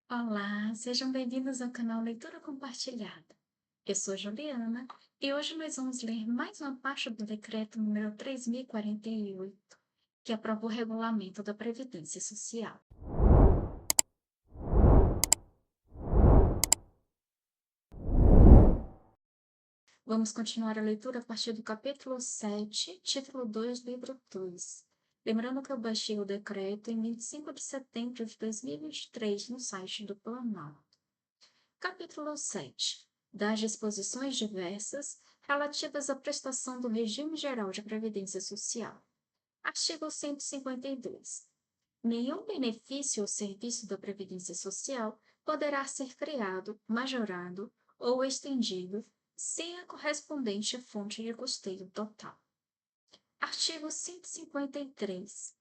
Olá, sejam bem-vindos ao canal Leitura Compartilhada. Eu sou Juliana e hoje nós vamos ler mais uma parte do decreto número 3048, que aprova o regulamento da Previdência Social. Vamos continuar a leitura a partir do capítulo 7, título 2, livro 2. Lembrando que eu baixei o decreto em 25 de setembro de 2023 no site do Planalto. Capítulo 7. Das disposições diversas relativas à prestação do regime geral de previdência social. Artigo 152. Nenhum benefício ou serviço da previdência social poderá ser criado, majorado ou estendido sem a correspondente fonte de custeio total. Artigo 153.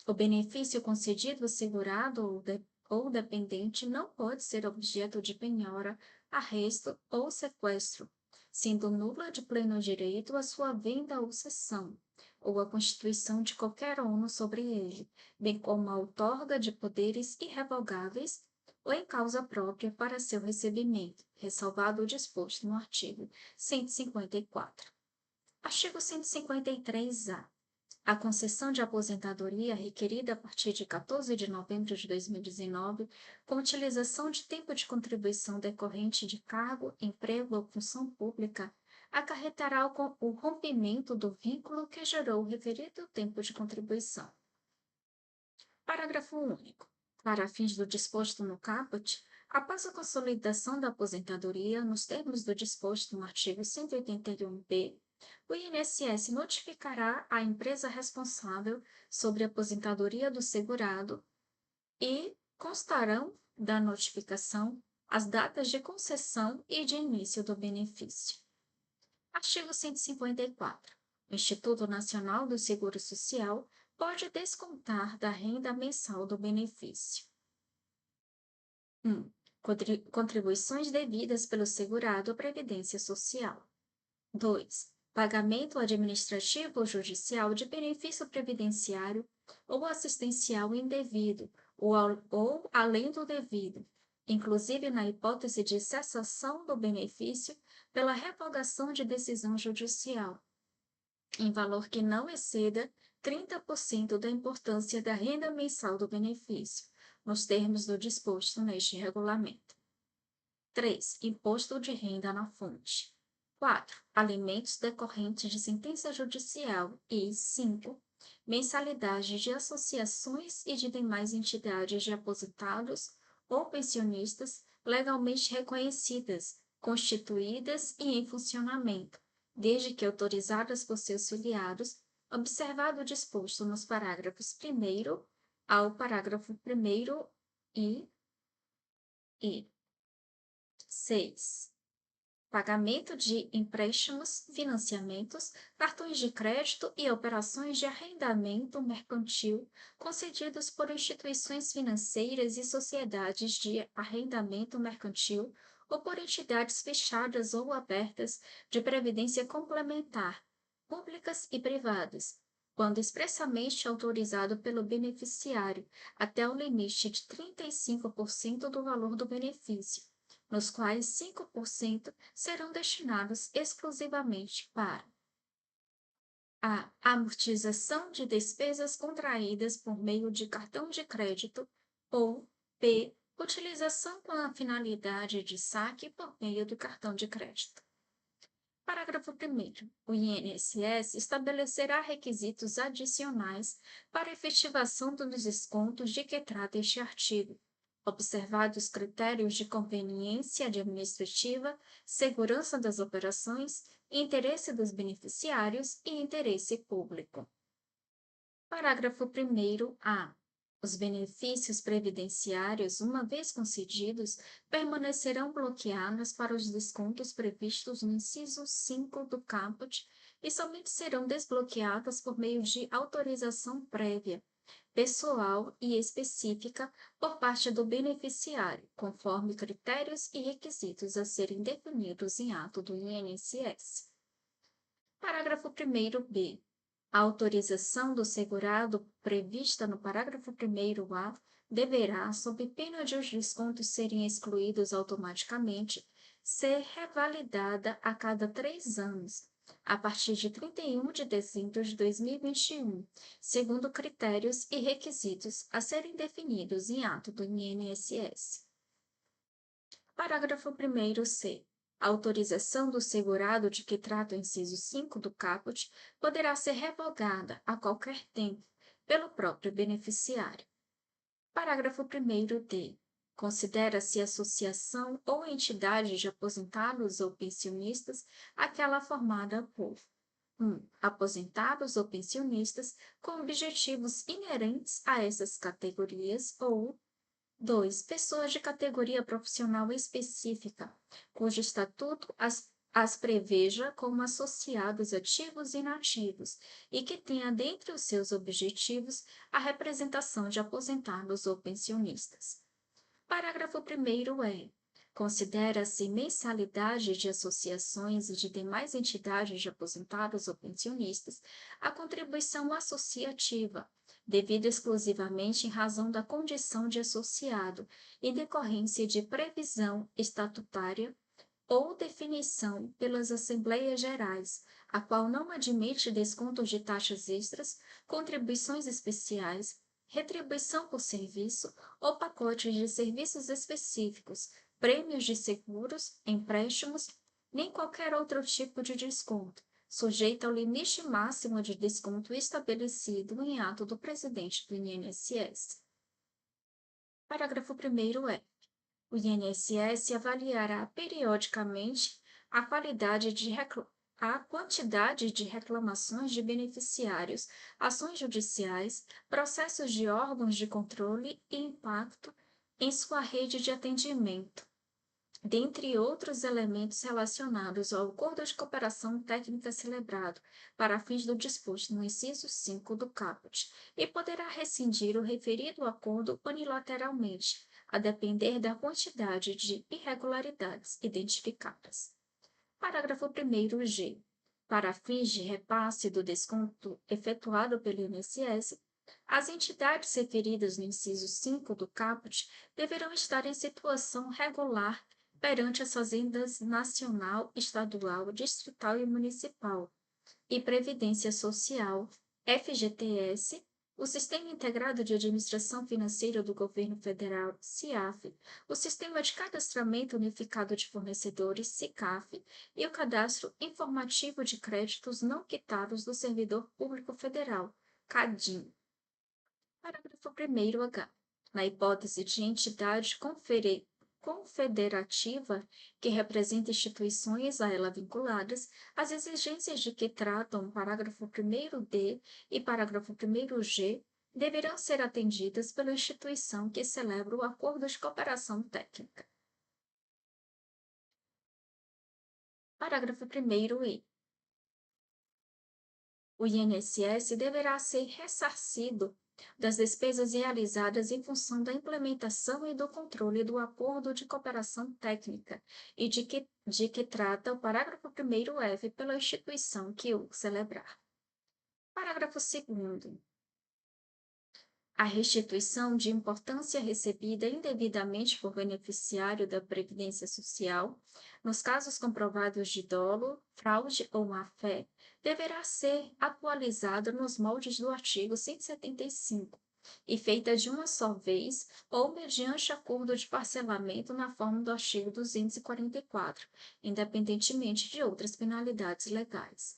O benefício concedido ao segurado ou dependente não pode ser objeto de penhora, arresto ou sequestro, sendo nula de pleno direito a sua venda ou cessão, ou a constituição de qualquer ônus sobre ele, bem como a outorga de poderes irrevogáveis ou em causa própria para seu recebimento, ressalvado o disposto no artigo 154. Artigo 153-A. A concessão de aposentadoria requerida a partir de 14 de novembro de 2019, com utilização de tempo de contribuição decorrente de cargo, emprego ou função pública, acarretará o rompimento do vínculo que gerou o referido tempo de contribuição. Parágrafo único. Para fins do disposto no caput, após a consolidação da aposentadoria, nos termos do disposto no artigo 181-b, o INSS notificará a empresa responsável sobre a aposentadoria do segurado e constarão da notificação as datas de concessão e de início do benefício. Artigo 154. O Instituto Nacional do Seguro Social pode descontar da renda mensal do benefício. 1. Contribuições devidas pelo segurado à Previdência Social. 2. Pagamento administrativo ou judicial de benefício previdenciário ou assistencial indevido ou além do devido, inclusive na hipótese de cessação do benefício pela revogação de decisão judicial, em valor que não exceda 30% da importância da renda mensal do benefício, nos termos do disposto neste regulamento. 3. Imposto de renda na fonte. 4. Alimentos decorrentes de sentença judicial e 5. Mensalidade de associações e de demais entidades de aposentados ou pensionistas legalmente reconhecidas, constituídas e em funcionamento, desde que autorizadas por seus filiados, observado o disposto nos parágrafos 1º ao parágrafo 1º e 6. Pagamento de empréstimos, financiamentos, cartões de crédito e operações de arrendamento mercantil concedidos por instituições financeiras e sociedades de arrendamento mercantil ou por entidades fechadas ou abertas de previdência complementar, públicas e privadas, quando expressamente autorizado pelo beneficiário, até o limite de 35% do valor do benefício, nos quais 5% serão destinados exclusivamente para a amortização de despesas contraídas por meio de cartão de crédito ou b. Utilização com a finalidade de saque por meio do cartão de crédito. Parágrafo 1º. O INSS estabelecerá requisitos adicionais para efetivação dos descontos de que trata este artigo, observados critérios de conveniência administrativa, segurança das operações, interesse dos beneficiários e interesse público. Parágrafo 1º-A. Os benefícios previdenciários, uma vez concedidos, permanecerão bloqueados para os descontos previstos no inciso 5 do caput e somente serão desbloqueados por meio de autorização prévia, pessoal e específica por parte do beneficiário, conforme critérios e requisitos a serem definidos em ato do INSS. Parágrafo 1º-B. A autorização do segurado prevista no parágrafo 1º-A deverá, sob pena de os descontos serem excluídos automaticamente, ser revalidada a cada 3 anos, a partir de 31 de dezembro de 2021, segundo critérios e requisitos a serem definidos em ato do INSS. Parágrafo 1º C. A autorização do segurado de que trata o inciso 5 do caput poderá ser revogada a qualquer tempo pelo próprio beneficiário. Parágrafo 1º D. Considera-se associação ou entidade de aposentados ou pensionistas aquela formada por 1. Aposentados ou pensionistas com objetivos inerentes a essas categorias ou 2. Pessoas de categoria profissional específica, cujo estatuto as preveja como associados ativos e inativos e que tenha dentre os seus objetivos a representação de aposentados ou pensionistas. Parágrafo 1º é: considera-se mensalidade de associações e de demais entidades de aposentados ou pensionistas a contribuição associativa, devida exclusivamente em razão da condição de associado e decorrência de previsão estatutária ou definição pelas Assembleias Gerais, a qual não admite descontos de taxas extras, contribuições especiais, retribuição por serviço ou pacotes de serviços específicos, prêmios de seguros, empréstimos, nem qualquer outro tipo de desconto, sujeito ao limite máximo de desconto estabelecido em ato do presidente do INSS. Parágrafo 1º é: o INSS avaliará periodicamente a a quantidade de reclamações de beneficiários, ações judiciais, processos de órgãos de controle e impacto em sua rede de atendimento, dentre outros elementos relacionados ao acordo de cooperação técnica celebrado para fins do disposto no inciso 5 do caput, e poderá rescindir o referido acordo unilateralmente, a depender da quantidade de irregularidades identificadas. Parágrafo 1º G. Para fins de repasse do desconto efetuado pelo INSS, as entidades referidas no inciso 5 do caput deverão estar em situação regular perante as fazendas nacional, estadual, distrital e municipal, e Previdência Social, FGTS, o Sistema Integrado de Administração Financeira do Governo Federal, SIAF, o Sistema de Cadastramento Unificado de Fornecedores, SICAF, e o Cadastro Informativo de Créditos Não Quitados do Servidor Público Federal, CADIM. Parágrafo 1º H. Na hipótese de entidade confederativa que representa instituições a ela vinculadas, as exigências de que tratam o parágrafo 1º D e parágrafo 1º G deverão ser atendidas pela instituição que celebra o acordo de cooperação técnica. Parágrafo 1º E. O INSS deverá ser ressarcido das despesas realizadas em função da implementação e do controle do Acordo de Cooperação Técnica e de que trata o parágrafo 1º F pela instituição que o celebrar. Parágrafo 2º. A restituição de importância recebida indevidamente por beneficiário da Previdência Social, nos casos comprovados de dolo, fraude ou má-fé, deverá ser atualizada nos moldes do artigo 175 e feita de uma só vez ou mediante acordo de parcelamento na forma do artigo 244, independentemente de outras penalidades legais.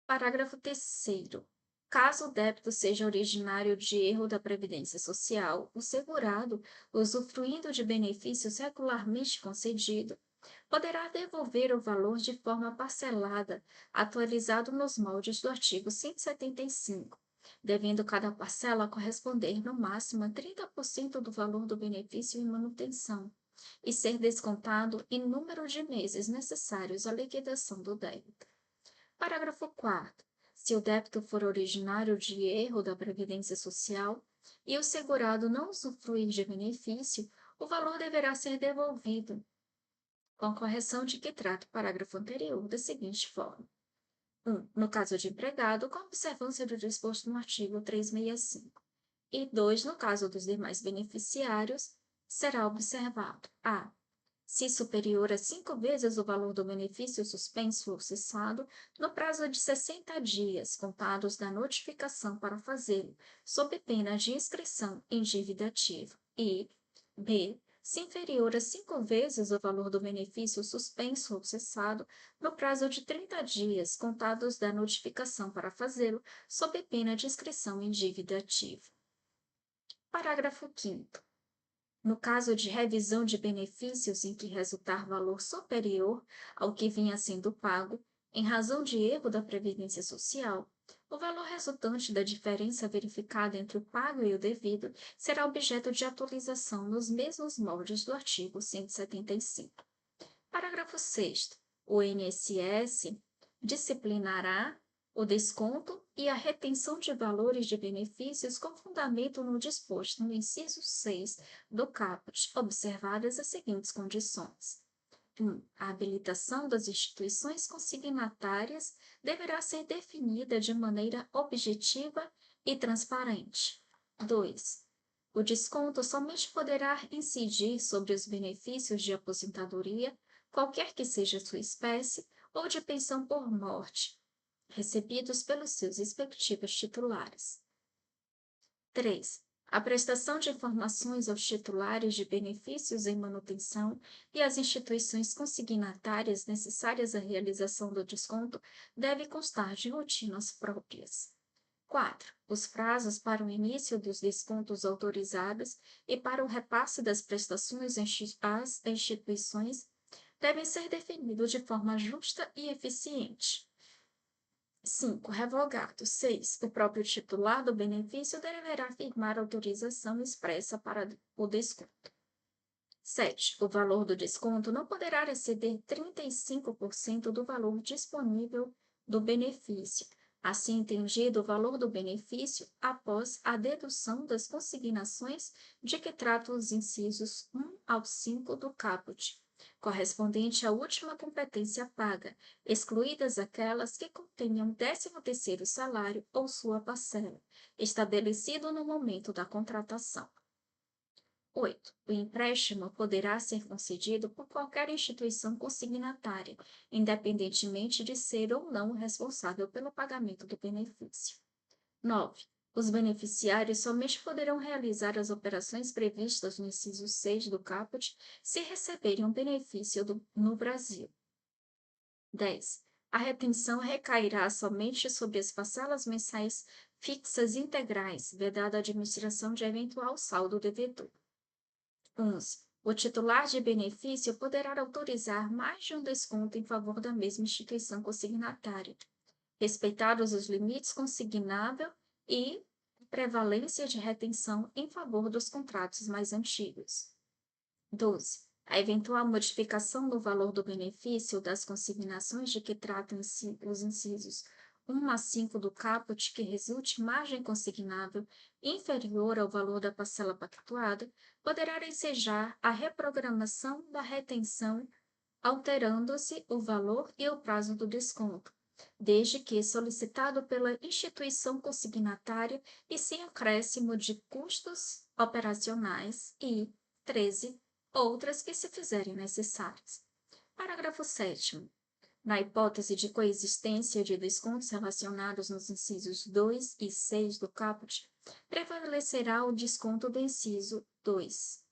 Parágrafo 3º. Caso o débito seja originário de erro da Previdência Social, o segurado, usufruindo de benefícios regularmente concedido, poderá devolver o valor de forma parcelada, atualizado nos moldes do artigo 175, devendo cada parcela corresponder no máximo a 30% do valor do benefício em manutenção, e ser descontado em número de meses necessários à liquidação do débito. Parágrafo 4º. Se o débito for originário de erro da Previdência Social e o segurado não usufruir de benefício, o valor deverá ser devolvido, com a correção de que trata o parágrafo anterior, da seguinte forma: 1. No caso de empregado, com observância do disposto no artigo 365. E 2, no caso dos demais beneficiários, será observado a. Se superior a 5 vezes o valor do benefício suspenso ou cessado, no prazo de 60 dias, contados da notificação para fazê-lo, sob pena de inscrição em dívida ativa. E b. Se inferior a 5 vezes o valor do benefício suspenso ou cessado, no prazo de 30 dias, contados da notificação para fazê-lo, sob pena de inscrição em dívida ativa. Parágrafo 5º. No caso de revisão de benefícios em que resultar valor superior ao que vinha sendo pago, em razão de erro da Previdência Social, o valor resultante da diferença verificada entre o pago e o devido será objeto de atualização nos mesmos moldes do artigo 175. Parágrafo 6º. O INSS disciplinará o desconto e a retenção de valores de benefícios com fundamento no disposto no inciso 6 do caput, observadas as seguintes condições. 1. A habilitação das instituições consignatárias deverá ser definida de maneira objetiva e transparente. 2. O desconto somente poderá incidir sobre os benefícios de aposentadoria, qualquer que seja sua espécie, ou de pensão por morte, recebidos pelos seus respectivos titulares. 3. A prestação de informações aos titulares de benefícios em manutenção e às instituições consignatárias necessárias à realização do desconto deve constar de rotinas próprias. 4. Os prazos para o início dos descontos autorizados e para o repasse das prestações às instituições devem ser definidos de forma justa e eficiente. 5. Revogado. 6. O próprio titular do benefício deverá firmar autorização expressa para o desconto. 7. O valor do desconto não poderá exceder 35% do valor disponível do benefício, assim entendido o valor do benefício após a dedução das consignações de que tratam os incisos 1 ao 5 do caput, correspondente à última competência paga, excluídas aquelas que contenham 13º salário ou sua parcela, estabelecido no momento da contratação. 8. O empréstimo poderá ser concedido por qualquer instituição consignatária, independentemente de ser ou não responsável pelo pagamento do benefício. 9. Os beneficiários somente poderão realizar as operações previstas no inciso 6 do caput se receberem um benefício no Brasil. 10. A retenção recairá somente sobre as parcelas mensais fixas integrais, vedada a administração de eventual saldo devedor. 11. O titular de benefício poderá autorizar mais de um desconto em favor da mesma instituição consignatária, respeitados os limites consignável e prevalência de retenção em favor dos contratos mais antigos. 12. A eventual modificação do valor do benefício das consignações de que tratam os incisos 1 a 5 do caput que resulte margem consignável inferior ao valor da parcela pactuada, poderá ensejar a reprogramação da retenção, alterando-se o valor e o prazo do desconto, desde que solicitado pela instituição consignatária e sem acréscimo de custos operacionais e 13. Outras que se fizerem necessárias. Parágrafo 7º. Na hipótese de coexistência de descontos relacionados nos incisos 2 e 6 do caput, prevalecerá o desconto do inciso 2.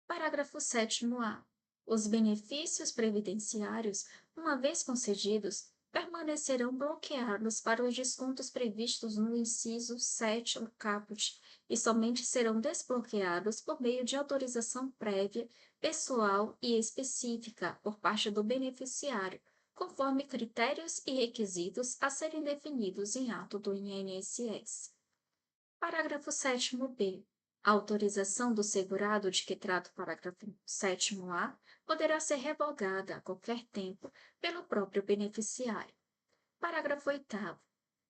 Parágrafo 7º-A. Os benefícios previdenciários, uma vez concedidos, permanecerão bloqueados para os descontos previstos no inciso 7 do caput e somente serão desbloqueados por meio de autorização prévia, pessoal e específica por parte do beneficiário, conforme critérios e requisitos a serem definidos em ato do INSS. Parágrafo 7º-B. A autorização do segurado de que trata o parágrafo 7º-A poderá ser revogada a qualquer tempo pelo próprio beneficiário. Parágrafo 8º.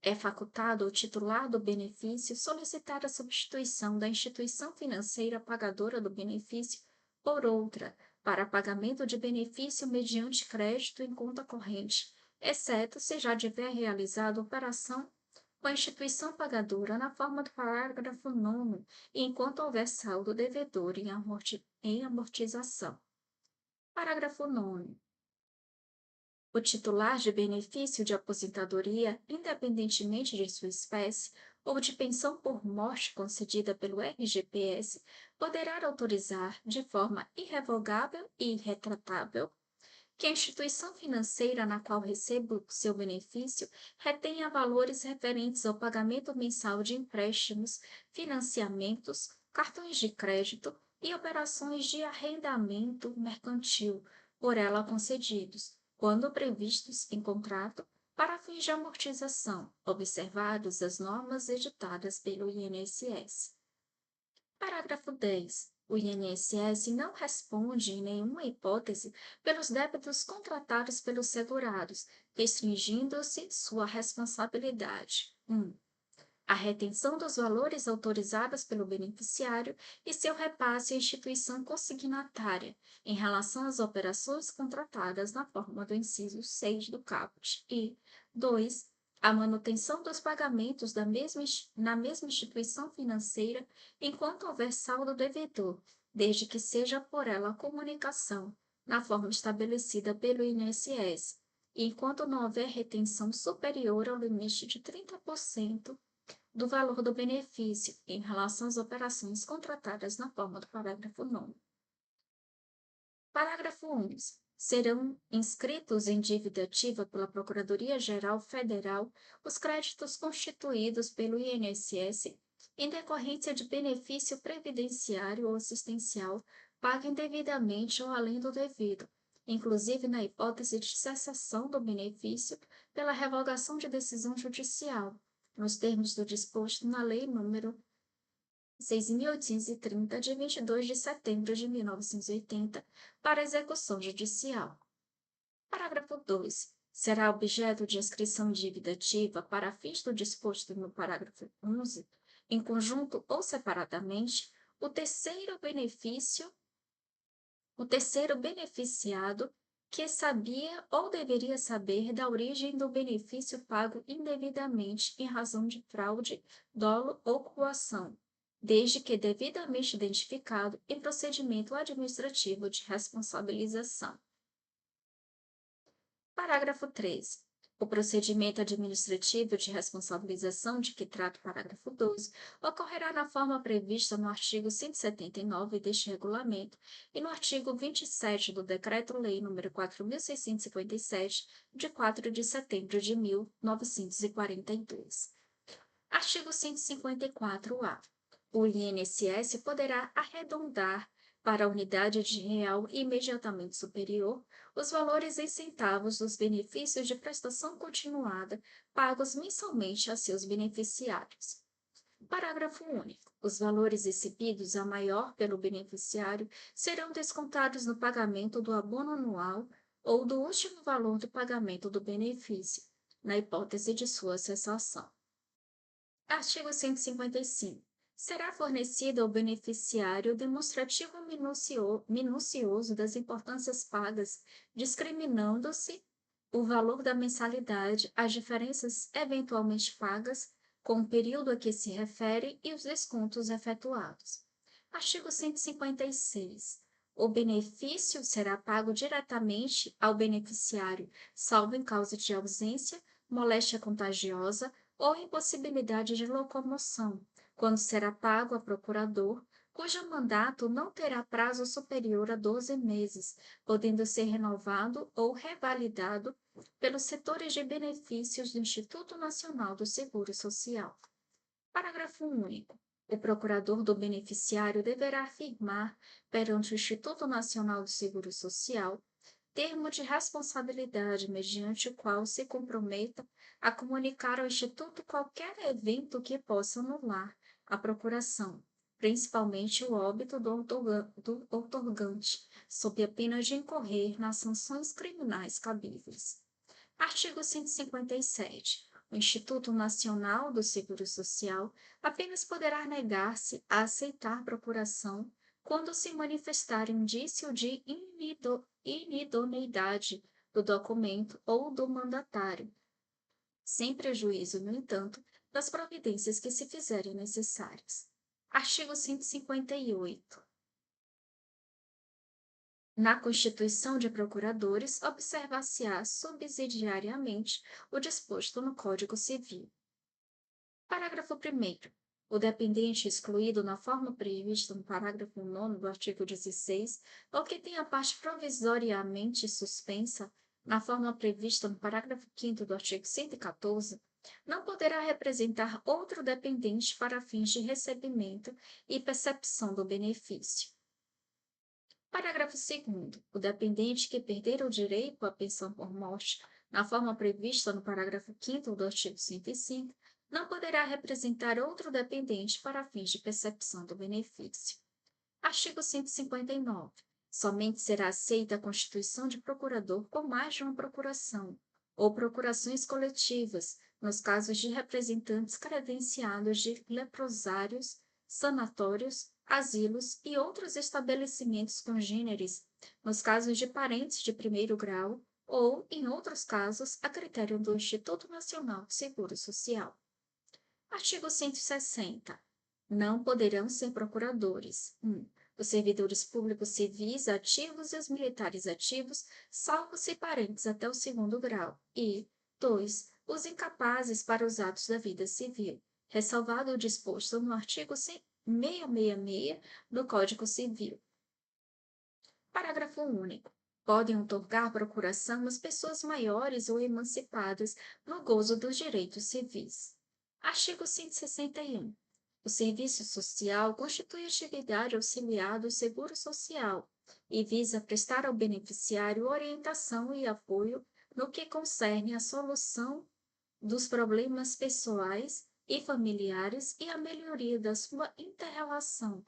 É facultado ao titular do benefício solicitar a substituição da instituição financeira pagadora do benefício por outra, para pagamento de benefício mediante crédito em conta corrente, exceto se já tiver realizado operação com a instituição pagadora na forma do parágrafo 9º, enquanto houver saldo devedor em amortização. Parágrafo 9º. O titular de benefício de aposentadoria, independentemente de sua espécie, ou de pensão por morte concedida pelo RGPS, poderá autorizar, de forma irrevogável e irretratável, que a instituição financeira na qual receba o seu benefício retenha valores referentes ao pagamento mensal de empréstimos, financiamentos, cartões de crédito e operações de arrendamento mercantil por ela concedidos, quando previstos em contrato, para fins de amortização, observadas as normas editadas pelo INSS. Parágrafo 10. O INSS não responde, em nenhuma hipótese, pelos débitos contratados pelos segurados, restringindo-se sua responsabilidade. 1. A retenção dos valores autorizados pelo beneficiário e seu repasse à instituição consignatária, em relação às operações contratadas na forma do inciso 6 do caput. E 2. A manutenção dos pagamentos na mesma instituição financeira enquanto houver saldo devedor, desde que seja por ela a comunicação, na forma estabelecida pelo INSS, e enquanto não houver retenção superior ao limite de 30% do valor do benefício em relação às operações contratadas na forma do parágrafo 9º. Parágrafo 11. Serão inscritos em dívida ativa pela Procuradoria-Geral Federal os créditos constituídos pelo INSS em decorrência de benefício previdenciário ou assistencial pago indevidamente ou além do devido, inclusive na hipótese de cessação do benefício pela revogação de decisão judicial, nos termos do disposto na Lei nº 6.830, de 22 de setembro de 1980, para execução judicial. Parágrafo 2. Será objeto de inscrição em dívida ativa para fins do disposto no parágrafo 11, em conjunto ou separadamente, o terceiro beneficiado que sabia ou deveria saber da origem do benefício pago indevidamente em razão de fraude, dolo ou coação, desde que devidamente identificado em procedimento administrativo de responsabilização. Parágrafo 13. O procedimento administrativo de responsabilização de que trata o parágrafo 12 ocorrerá na forma prevista no artigo 179 deste regulamento e no artigo 27 do Decreto-Lei nº 4.657, de 4 de setembro de 1942. Artigo 154-A. O INSS poderá arredondar para a unidade de real imediatamente superior os valores em centavos dos benefícios de prestação continuada pagos mensalmente a seus beneficiários. Parágrafo único. Os valores recebidos a maior pelo beneficiário serão descontados no pagamento do abono anual ou do último valor do pagamento do benefício, na hipótese de sua cessação. Artigo 155. Será fornecido ao beneficiário demonstrativo minucioso das importâncias pagas, discriminando-se o valor da mensalidade, as diferenças eventualmente pagas, com o período a que se refere e os descontos efetuados. Artigo 156. O benefício será pago diretamente ao beneficiário, salvo em causa de ausência, moléstia contagiosa ou impossibilidade de locomoção, quando será pago a procurador, cujo mandato não terá prazo superior a 12 meses, podendo ser renovado ou revalidado pelos setores de benefícios do Instituto Nacional do Seguro Social. Parágrafo único. O procurador do beneficiário deverá afirmar perante o Instituto Nacional do Seguro Social termo de responsabilidade mediante o qual se comprometa a comunicar ao Instituto qualquer evento que possa anular a procuração, principalmente o óbito do outorgante, sob a pena de incorrer nas sanções criminais cabíveis. Artigo 157. O Instituto Nacional do Seguro Social apenas poderá negar-se a aceitar procuração quando se manifestar indício de inidoneidade do documento ou do mandatário, sem prejuízo, no entanto, das providências que se fizerem necessárias. Artigo 158. Na constituição de procuradores, observar-se-á subsidiariamente o disposto no Código Civil. Parágrafo 1º. O dependente excluído na forma prevista no parágrafo 9º do artigo 16, ou que tenha parte provisoriamente suspensa na forma prevista no parágrafo 5º do artigo 114, não poderá representar outro dependente para fins de recebimento e percepção do benefício. Parágrafo 2º. O dependente que perder o direito à pensão por morte na forma prevista no parágrafo 5º do artigo 105, não poderá representar outro dependente para fins de percepção do benefício. Artigo 159. Somente será aceita a constituição de procurador com mais de uma procuração, ou procurações coletivas, nos casos de representantes credenciados de leprosários, sanatórios, asilos e outros estabelecimentos congêneres, nos casos de parentes de primeiro grau ou, em outros casos, a critério do Instituto Nacional de Seguro Social. Artigo 160. Não poderão ser procuradores: 1. Os servidores públicos civis ativos e os militares ativos, salvo se parentes até o segundo grau. E 2. Os incapazes para os atos da vida civil, ressalvado o disposto no artigo 666 do Código Civil. Parágrafo único. Podem outorgar procuração às pessoas maiores ou emancipadas no gozo dos direitos civis. Artigo 161. O serviço social constitui atividade auxiliar do seguro social e visa prestar ao beneficiário orientação e apoio no que concerne à solução dos problemas pessoais e familiares e à melhoria da sua inter-relação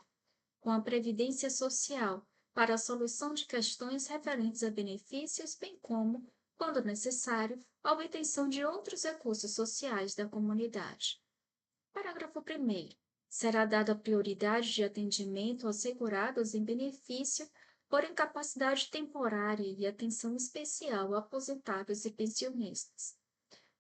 com a Previdência Social para a solução de questões referentes a benefícios, bem como, quando necessário, a obtenção de outros recursos sociais da comunidade. Parágrafo 1º. Será dada prioridade de atendimento aos segurados em benefício por incapacidade temporária e atenção especial a aposentados e pensionistas.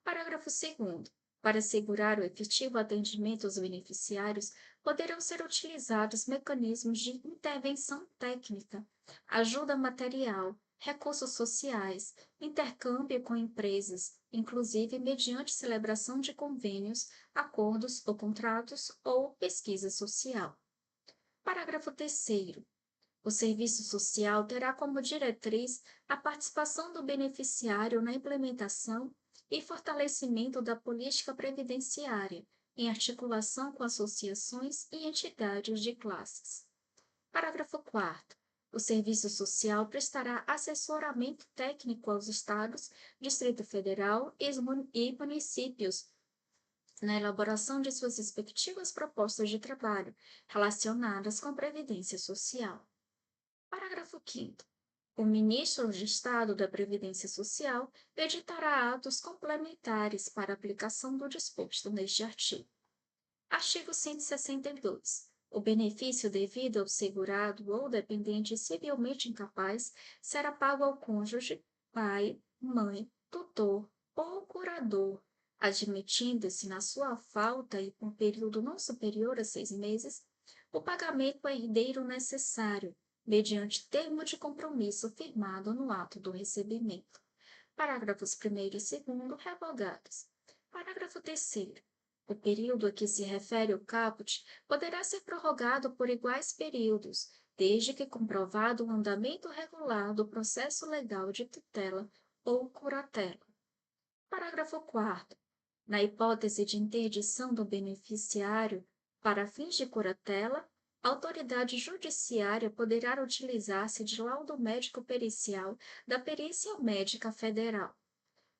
Parágrafo 2º. Para assegurar o efetivo atendimento aos beneficiários, poderão ser utilizados mecanismos de intervenção técnica, ajuda material, recursos sociais, intercâmbio com empresas, inclusive mediante celebração de convênios, acordos ou contratos ou pesquisa social. Parágrafo 3º. O serviço social terá como diretriz a participação do beneficiário na implementação e fortalecimento da política previdenciária, em articulação com associações e entidades de classes. Parágrafo 4º. O serviço social prestará assessoramento técnico aos Estados, Distrito Federal e municípios na elaboração de suas respectivas propostas de trabalho relacionadas com a Previdência Social. Parágrafo 5º. O Ministro de Estado da Previdência Social editará atos complementares para aplicação do disposto neste artigo. Artigo 162. O benefício devido ao segurado ou dependente civilmente incapaz será pago ao cônjuge, pai, mãe, tutor ou curador, admitindo-se na sua falta e por período não superior a 6 meses, o pagamento a herdeiro necessário, mediante termo de compromisso firmado no ato do recebimento. Parágrafos 1º e 2º revogados. Parágrafo 3º. O período a que se refere o caput poderá ser prorrogado por iguais períodos, desde que comprovado o andamento regular do processo legal de tutela ou curatela. Parágrafo 4º. Na hipótese de interdição do beneficiário para fins de curatela, a autoridade judiciária poderá utilizar-se de laudo médico pericial da Perícia Médica Federal.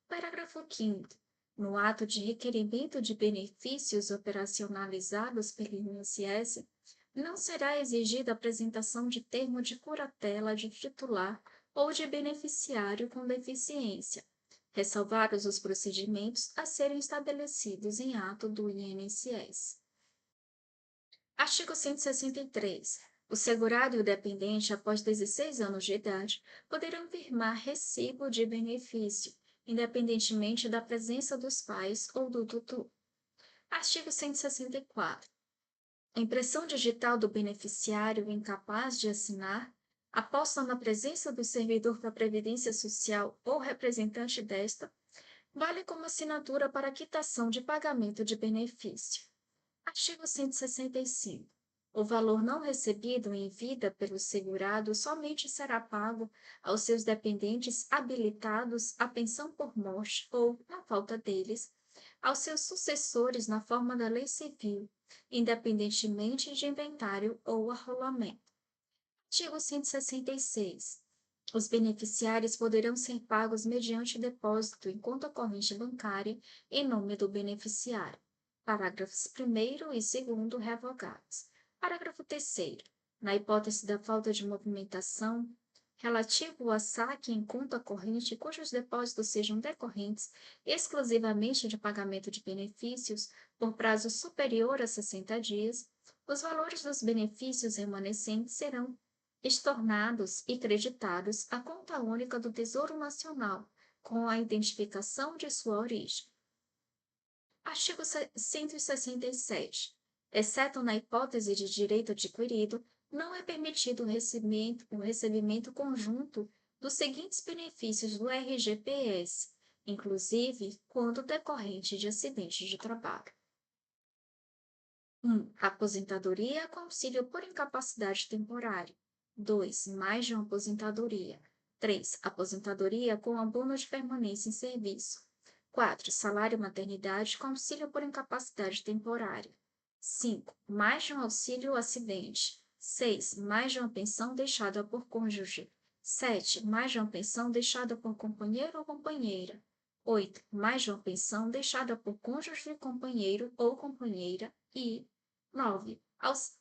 Parágrafo 5º. No ato de requerimento de benefícios operacionalizados pelo INSS, não será exigida a apresentação de termo de curatela de titular ou de beneficiário com deficiência, ressalvados os procedimentos a serem estabelecidos em ato do INSS. Artigo 163. O segurado e o dependente, após 16 anos de idade, poderão firmar recibo de benefício, independentemente da presença dos pais ou do tutor. Artigo 164. A impressão digital do beneficiário incapaz de assinar, aposta na presença do servidor da Previdência Social ou representante desta, vale como assinatura para quitação de pagamento de benefício. Artigo 165. O valor não recebido em vida pelo segurado somente será pago aos seus dependentes habilitados à pensão por morte ou, na falta deles, aos seus sucessores na forma da lei civil, independentemente de inventário ou arrolamento. Artigo 166. Os beneficiários poderão ser pagos mediante depósito em conta corrente bancária em nome do beneficiário. Parágrafos 1º e 2º revogados. Parágrafo 3º. Na hipótese da falta de movimentação relativo a saque em conta corrente cujos depósitos sejam decorrentes exclusivamente de pagamento de benefícios por prazo superior a 60 dias, os valores dos benefícios remanescentes serão estornados e creditados à conta única do Tesouro Nacional, com a identificação de sua origem. Artigo 167. Exceto na hipótese de direito adquirido, não é permitido o recebimento conjunto dos seguintes benefícios do RGPS, inclusive quando decorrente de acidente de trabalho. 1. Aposentadoria com auxílio por incapacidade temporária. 2. Mais de uma aposentadoria. 3. Aposentadoria com abono de permanência em serviço. 4. Salário maternidade com auxílio por incapacidade temporária. 5. Mais de um auxílio acidente. 6. Mais de uma pensão deixada por cônjuge. 7. Mais de uma pensão deixada por companheiro ou companheira. 8. Mais de uma pensão deixada por cônjuge, companheiro ou companheira. E 9.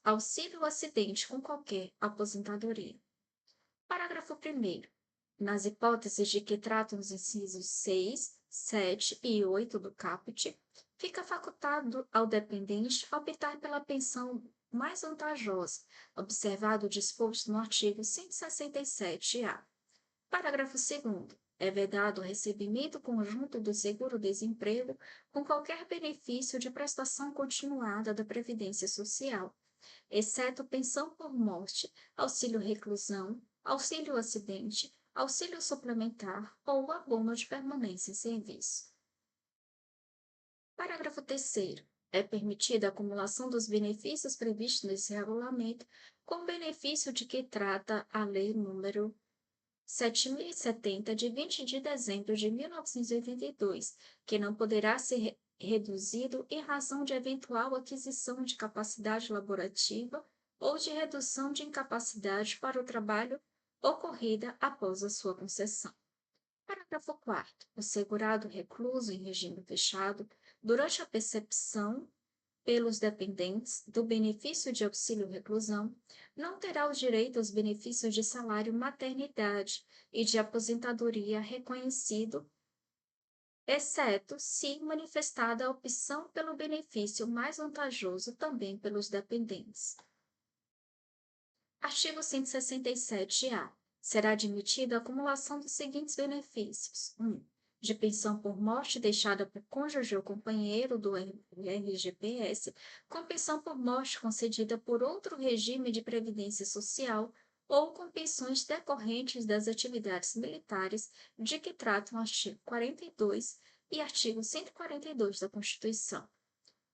Auxílio acidente com qualquer aposentadoria. Parágrafo 1º. Nas hipóteses de que tratam os incisos 6, 7 e 8 do caput, fica facultado ao dependente optar pela pensão mais vantajosa, observado o disposto no artigo 167-A. Parágrafo 2º. É vedado o recebimento conjunto do seguro-desemprego com qualquer benefício de prestação continuada da Previdência Social, exceto pensão por morte, auxílio-reclusão, auxílio-acidente, auxílio suplementar ou abono de permanência em serviço. Parágrafo 3º. É permitida a acumulação dos benefícios previstos nesse regulamento com o benefício de que trata a Lei nº 7.070, de 20 de dezembro de 1982, que não poderá ser reduzido em razão de eventual aquisição de capacidade laborativa ou de redução de incapacidade para o trabalho ocorrida após a sua concessão. Parágrafo 4º. O segurado recluso em regime fechado, durante a percepção pelos dependentes do benefício de auxílio-reclusão, não terá o direito aos benefícios de salário maternidade e de aposentadoria reconhecido, exceto se manifestada a opção pelo benefício mais vantajoso também pelos dependentes. Artigo 167-A. Será admitida a acumulação dos seguintes benefícios: 1. De pensão por morte deixada por cônjuge ou companheiro do RGPS, com pensão por morte concedida por outro regime de previdência social ou com pensões decorrentes das atividades militares de que tratam o artigo 42 e artigo 142 da Constituição.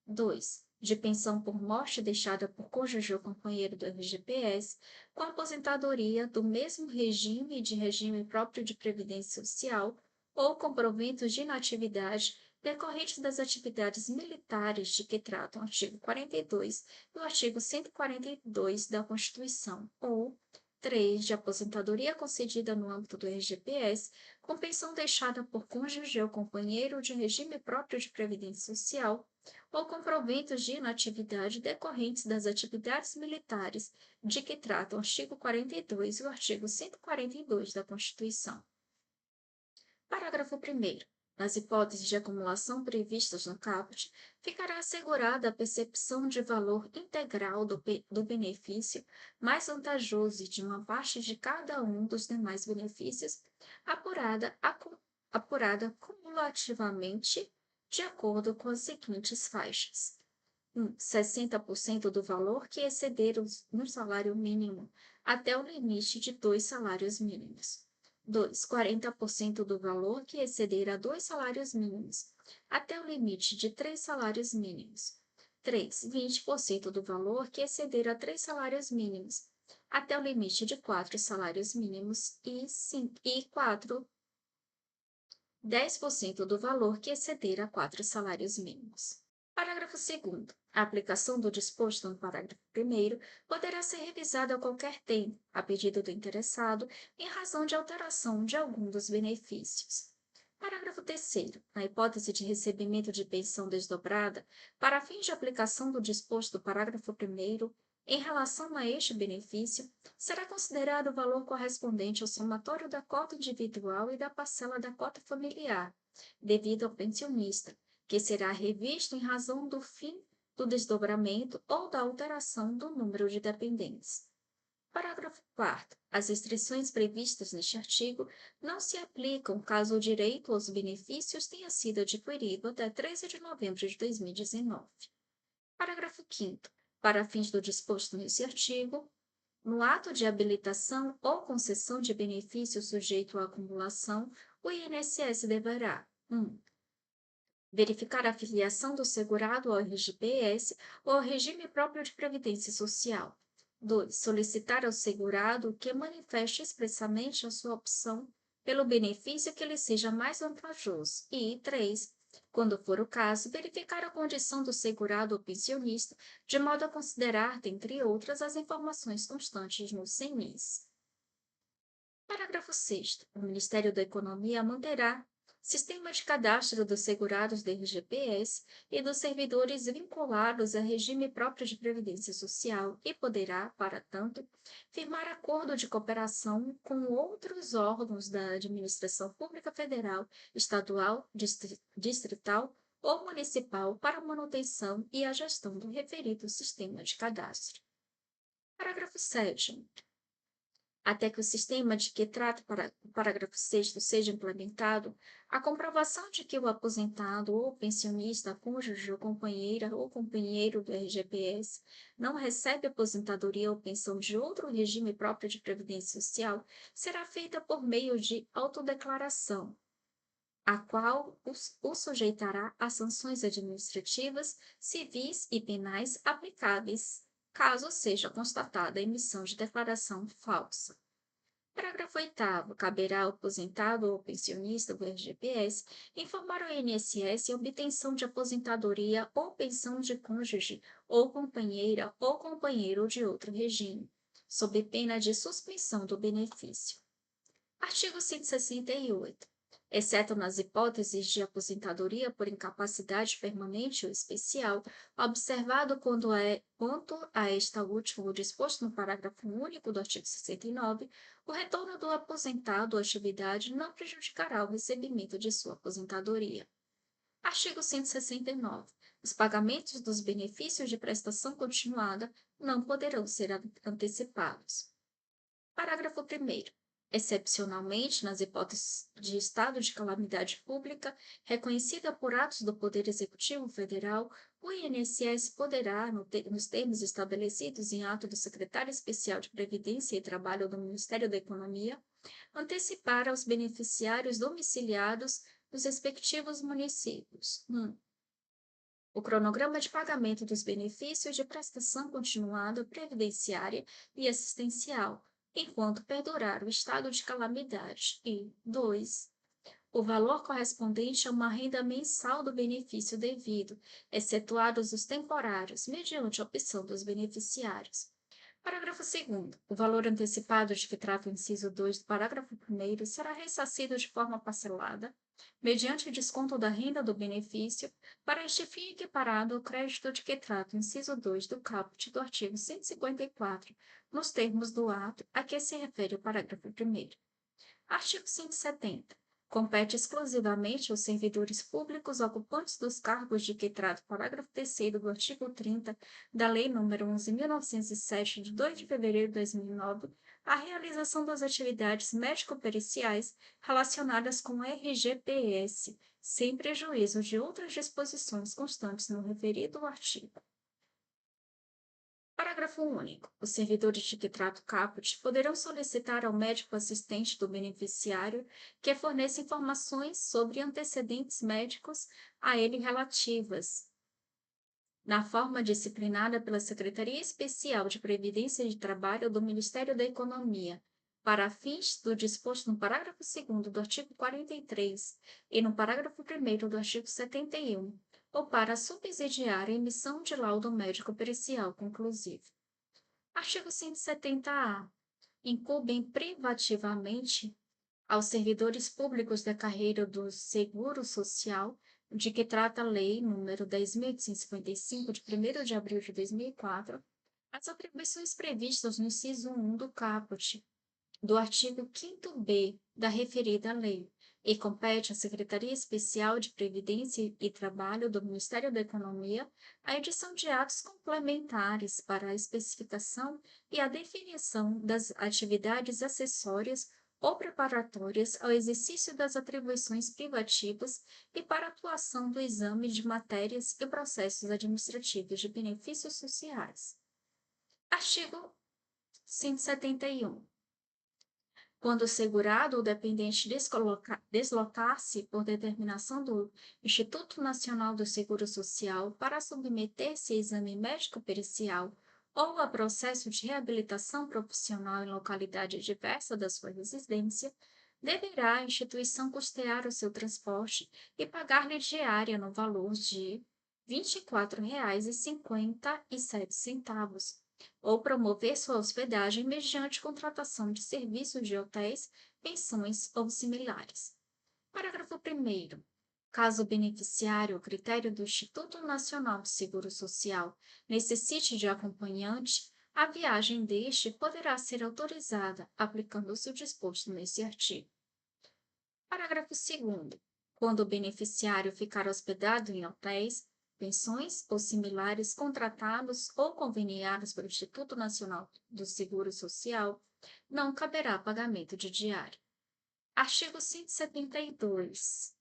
2. De pensão por morte deixada por cônjuge ou companheiro do RGPS, com aposentadoria do mesmo regime de regime próprio de previdência social ou com proventos de inatividade decorrentes das atividades militares de que tratam o artigo 42 e o artigo 142 da Constituição, ou 3. De aposentadoria concedida no âmbito do RGPS, com pensão deixada por cônjuge ou companheiro de regime próprio de previdência social, ou com proventos de inatividade decorrentes das atividades militares de que tratam o artigo 42 e o artigo 142 da Constituição. Parágrafo 1º. Nas hipóteses de acumulação previstas no caput, ficará assegurada a percepção de valor integral do benefício mais vantajoso e de uma parte de cada um dos demais benefícios, apurada cumulativamente de acordo com as seguintes faixas: 60% do valor que exceder no salário mínimo, até o limite de 2 salários mínimos. 2. 40% do valor que exceder a 2 salários mínimos, até o limite de 3 salários mínimos. 3. 20% do valor que exceder a 3 salários mínimos, até o limite de 4 salários mínimos. E 4. 10% do valor que exceder a 4 salários mínimos. Parágrafo 2º. A aplicação do disposto no parágrafo 1º poderá ser revisada a qualquer tempo, a pedido do interessado, em razão de alteração de algum dos benefícios. Parágrafo 3º. Na hipótese de recebimento de pensão desdobrada, para fins de aplicação do disposto do parágrafo 1º, em relação a este benefício, será considerado o valor correspondente ao somatório da cota individual e da parcela da cota familiar, devido ao pensionista, que será revisto em razão do fim do desdobramento ou da alteração do número de dependentes. Parágrafo 4º. As restrições previstas neste artigo não se aplicam caso o direito aos benefícios tenha sido adquirido até 13 de novembro de 2019. Parágrafo 5º. Para fins do disposto nesse artigo, no ato de habilitação ou concessão de benefício sujeito à acumulação, o INSS deverá: 1. Verificar a filiação do segurado ao RGPS ou ao regime próprio de previdência social. 2. Solicitar ao segurado que manifeste expressamente a sua opção pelo benefício que lhe seja mais vantajoso. E 3. Quando for o caso, verificar a condição do segurado ou pensionista, de modo a considerar, dentre outras, as informações constantes no CNIS. Parágrafo 6º. O Ministério da Economia manterá sistema de cadastro dos segurados do RGPS e dos servidores vinculados a regime próprio de previdência social e poderá, para tanto, firmar acordo de cooperação com outros órgãos da administração pública federal, estadual, distrital ou municipal para a manutenção e a gestão do referido sistema de cadastro. Parágrafo 7º. Até que o sistema de que trata o parágrafo 6º seja implementado, a comprovação de que o aposentado ou pensionista, cônjuge ou companheira ou companheiro do RGPS não recebe aposentadoria ou pensão de outro regime próprio de previdência social será feita por meio de autodeclaração, a qual o sujeitará a sanções administrativas, civis e penais aplicáveis, caso seja constatada a emissão de declaração falsa. Parágrafo 8º. Caberá ao aposentado ou pensionista do RGPS informar ao INSS a obtenção de aposentadoria ou pensão de cônjuge ou companheira ou companheiro de outro regime, sob pena de suspensão do benefício. Artigo 168. Exceto nas hipóteses de aposentadoria por incapacidade permanente ou especial, observado quanto a esta última o disposto no parágrafo único do artigo 69, o retorno do aposentado à atividade não prejudicará o recebimento de sua aposentadoria. Artigo 169. Os pagamentos dos benefícios de prestação continuada não poderão ser antecipados. Parágrafo 1º. Excepcionalmente, nas hipóteses de estado de calamidade pública reconhecida por atos do Poder Executivo Federal, o INSS poderá, nos termos estabelecidos em ato do Secretário Especial de Previdência e Trabalho do Ministério da Economia, antecipar aos beneficiários domiciliados nos respectivos municípios: 1. O cronograma de pagamento dos benefícios de prestação continuada previdenciária e assistencial, enquanto perdurar o estado de calamidade. E 2. O valor correspondente a uma renda mensal do benefício devido, excetuados os temporários, mediante opção dos beneficiários. Parágrafo 2º. O valor antecipado de que trata o inciso 2 do parágrafo 1º será ressarcido de forma parcelada, mediante desconto da renda do benefício, para este fim equiparado ao crédito de que trata o inciso 2 do caput do artigo 154, nos termos do ato a que se refere o parágrafo 1º. Artigo 170. Compete exclusivamente aos servidores públicos ocupantes dos cargos de que trata o parágrafo 3º do artigo 30 da Lei nº 11.907, de 2 de fevereiro de 2009, a realização das atividades médico-periciais relacionadas com o RGPS, sem prejuízo de outras disposições constantes no referido artigo. Parágrafo único. Os servidores de que trata o caput poderão solicitar ao médico assistente do beneficiário que forneça informações sobre antecedentes médicos a ele relativas, na forma disciplinada pela Secretaria Especial de Previdência de Trabalho do Ministério da Economia, para fins do disposto no parágrafo 2º do artigo 43 e no parágrafo 1º do artigo 71, ou para subsidiar a emissão de laudo médico pericial conclusivo. Artigo 170-A. Incumbem privativamente aos servidores públicos da carreira do Seguro Social, de que trata a Lei nº 10.855, de 1º de abril de 2004, as atribuições previstas no inciso 1 do caput do artigo 5º-B da referida lei, e compete à Secretaria Especial de Previdência e Trabalho do Ministério da Economia a edição de atos complementares para a especificação e a definição das atividades acessórias ou preparatórias ao exercício das atribuições privativas e para a atuação do exame de matérias e processos administrativos de benefícios sociais. Artigo 171. Quando o segurado ou dependente deslocar-se por determinação do Instituto Nacional do Seguro Social para submeter-se a exame médico-pericial ou a processo de reabilitação profissional em localidade diversa da sua residência, deverá a instituição custear o seu transporte e pagar-lhe diária no valor de R$ 24,57, ou promover sua hospedagem mediante contratação de serviços de hotéis, pensões ou similares. Parágrafo 1º. Caso o beneficiário, ao critério do Instituto Nacional de Seguro Social, necessite de acompanhante, a viagem deste poderá ser autorizada, aplicando-se o disposto nesse artigo. Parágrafo 2º. Quando o beneficiário ficar hospedado em hotéis, pensões ou similares contratados ou conveniados pelo Instituto Nacional do Seguro Social, não caberá pagamento de diária. Artigo 172.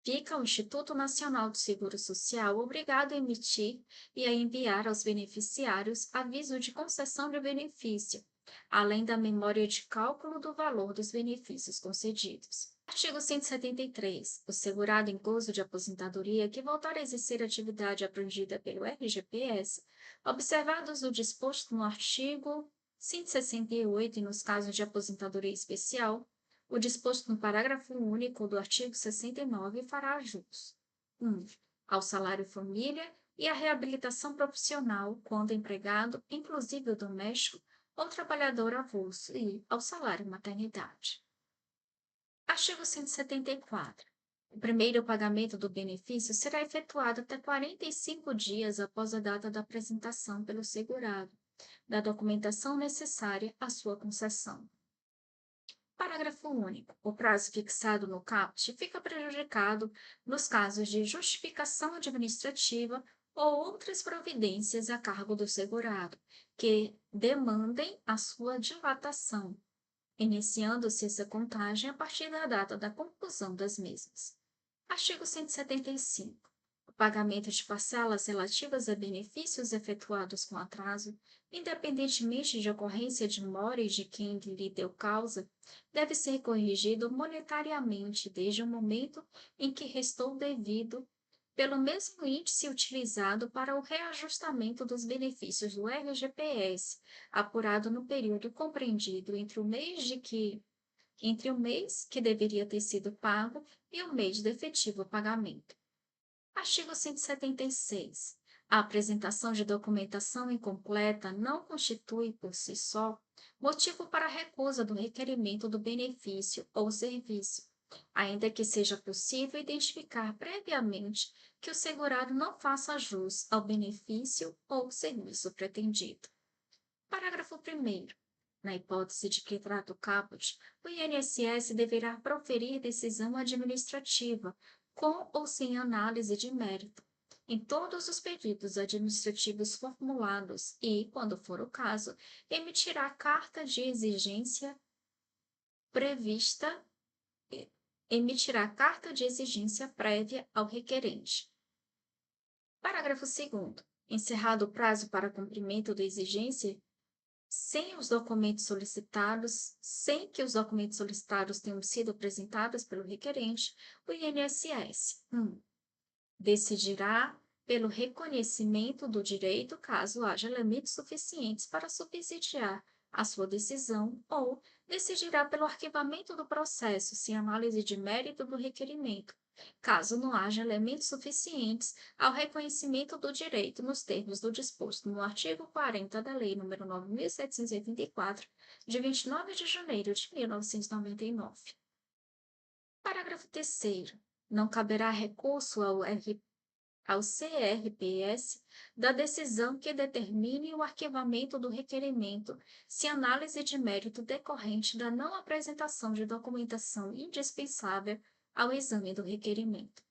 Fica o Instituto Nacional do Seguro Social obrigado a emitir e a enviar aos beneficiários aviso de concessão de benefício, além da memória de cálculo do valor dos benefícios concedidos. Artigo 173. O segurado em gozo de aposentadoria que voltar a exercer atividade abrangida pelo RGPS, observados o disposto no artigo 168 e nos casos de aposentadoria especial, o disposto no parágrafo único do artigo 69 fará jus: 1. Ao salário família e à reabilitação profissional, quando empregado, inclusive o doméstico, ou trabalhador avulso, e ao salário maternidade. Artigo 174. O primeiro pagamento do benefício será efetuado até 45 dias após a data da apresentação pelo segurado da documentação necessária à sua concessão. Parágrafo único. O prazo fixado no caput fica prejudicado nos casos de justificação administrativa ou outras providências a cargo do segurado, que demandem a sua dilatação, iniciando-se essa contagem a partir da data da conclusão das mesmas. Artigo 175. O pagamento de parcelas relativas a benefícios efetuados com atraso, independentemente de ocorrência de mora de quem lhe deu causa, deve ser corrigido monetariamente desde o momento em que restou devido pelo mesmo índice utilizado para o reajustamento dos benefícios do RGPS, apurado no período compreendido entre o mês que deveria ter sido pago e o mês do efetivo pagamento. Artigo 176. A apresentação de documentação incompleta não constitui, por si só, motivo para a recusa do requerimento do benefício ou serviço, ainda que seja possível identificar previamente que o segurado não faça jus ao benefício ou serviço pretendido. Parágrafo 1º. Na hipótese de que trata o caput, o INSS deverá proferir decisão administrativa, com ou sem análise de mérito, em todos os pedidos administrativos formulados e, quando for o caso, emitirá carta de exigência prevista, emitirá carta de exigência prévia ao requerente. Parágrafo 2º. Encerrado o prazo para cumprimento da exigência, sem que os documentos solicitados tenham sido apresentados pelo requerente, o INSS: 1. Decidirá pelo reconhecimento do direito caso haja elementos suficientes para subsidiar a sua decisão ou decidirá pelo arquivamento do processo sem análise de mérito do requerimento, caso não haja elementos suficientes ao reconhecimento do direito nos termos do disposto no artigo 40 da Lei nº 9.784, de 29 de janeiro de 1999. Parágrafo 3º. Não caberá recurso ao CRPS da decisão que determine o arquivamento do requerimento, se análise de mérito decorrente da não apresentação de documentação indispensável ao exame do requerimento.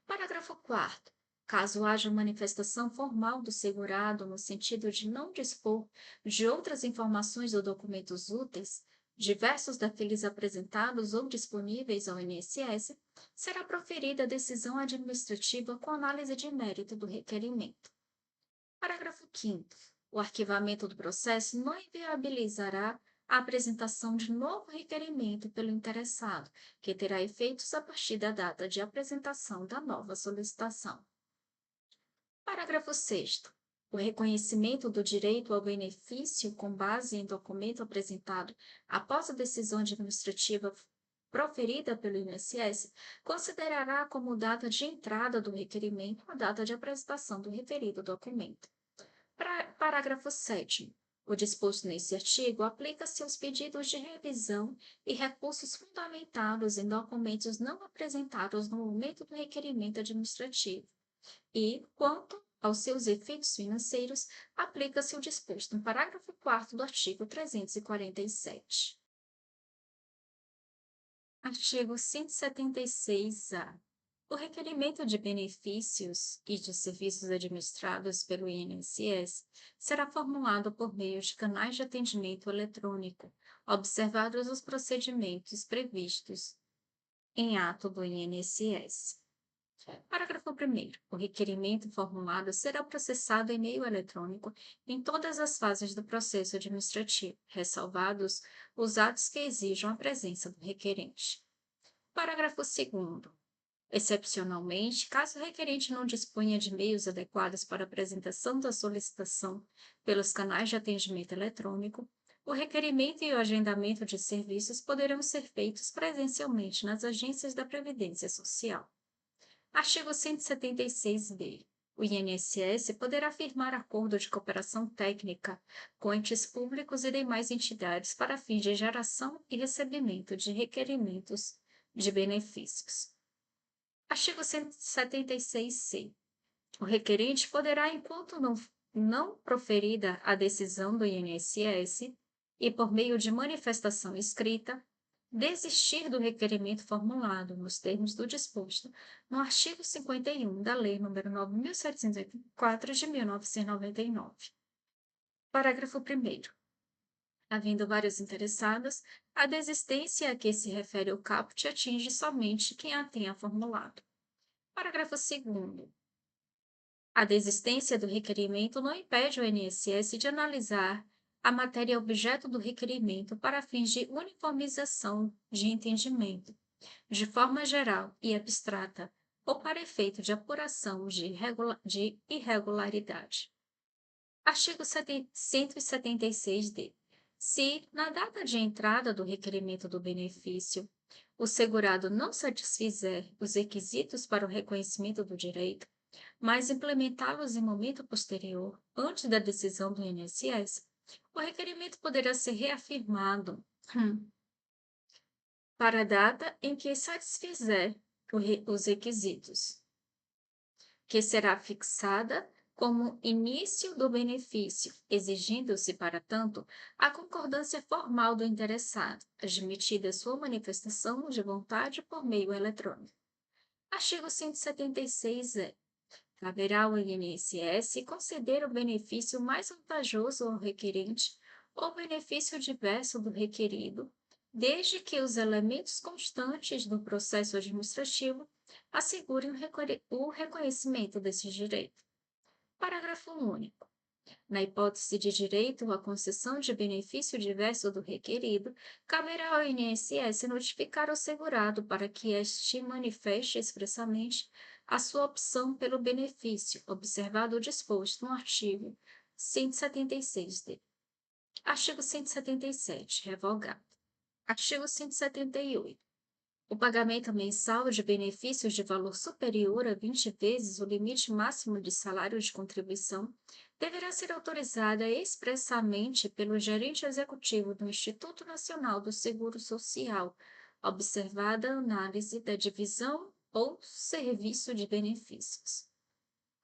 Parágrafo 4º. Caso haja manifestação formal do segurado no sentido de não dispor de outras informações ou documentos úteis, diversos daqueles apresentados ou disponíveis ao INSS, será proferida a decisão administrativa com análise de mérito do requerimento. Parágrafo 5º. O arquivamento do processo não inviabilizará a apresentação de novo requerimento pelo interessado, que terá efeitos a partir da data de apresentação da nova solicitação. Parágrafo 6º. O reconhecimento do direito ao benefício com base em documento apresentado após a decisão administrativa proferida pelo INSS considerará como data de entrada do requerimento a data de apresentação do referido documento. Parágrafo 7º. O disposto nesse artigo aplica-se aos pedidos de revisão e recursos fundamentados em documentos não apresentados no momento do requerimento administrativo. E, quanto aos seus efeitos financeiros, aplica-se o disposto no parágrafo 4º do artigo 347. Artigo 176-A. O requerimento de benefícios e de serviços administrados pelo INSS será formulado por meio de canais de atendimento eletrônico, observados os procedimentos previstos em ato do INSS. Parágrafo 1º. O requerimento formulado será processado em meio eletrônico em todas as fases do processo administrativo, ressalvados os atos que exijam a presença do requerente. Parágrafo 2º. Excepcionalmente, caso o requerente não disponha de meios adequados para a apresentação da solicitação pelos canais de atendimento eletrônico, o requerimento e o agendamento de serviços poderão ser feitos presencialmente nas agências da Previdência Social. Artigo 176-B. O INSS poderá firmar acordo de cooperação técnica com entes públicos e demais entidades para fins de geração e recebimento de requerimentos de benefícios. Artigo 176-C. O requerente poderá, enquanto não proferida a decisão do INSS e por meio de manifestação escrita, desistir do requerimento formulado nos termos do disposto no artigo 51 da Lei nº 9.784 de 1999. Parágrafo 1º. Havendo vários interessados, a desistência a que se refere o caput atinge somente quem a tenha formulado. Parágrafo 2º. A desistência do requerimento não impede o INSS de analisar a matéria objeto do requerimento para fins de uniformização de entendimento, de forma geral e abstrata, ou para efeito de apuração de irregularidade. Artigo 176-D. Se, na data de entrada do requerimento do benefício, o segurado não satisfizer os requisitos para o reconhecimento do direito, mas implementá-los em momento posterior, antes da decisão do INSS, o requerimento poderá ser reafirmado para a data em que satisfizer os requisitos, que será fixada como início do benefício, exigindo-se, para tanto, a concordância formal do interessado, admitida sua manifestação de vontade por meio eletrônico. Artigo 176-E. Caberá ao INSS conceder o benefício mais vantajoso ao requerente ou benefício diverso do requerido, desde que os elementos constantes do processo administrativo assegurem o reconhecimento desse direito. Parágrafo único. Na hipótese de direito à concessão de benefício diverso do requerido, caberá ao INSS notificar o segurado para que este manifeste expressamente a sua opção pelo benefício, observado o disposto no artigo 176-D. Artigo 177, revogado. Artigo 178. O pagamento mensal de benefícios de valor superior a 20 vezes o limite máximo de salário de contribuição deverá ser autorizada expressamente pelo gerente executivo do Instituto Nacional do Seguro Social, observada a análise da divisão ou serviço de benefícios.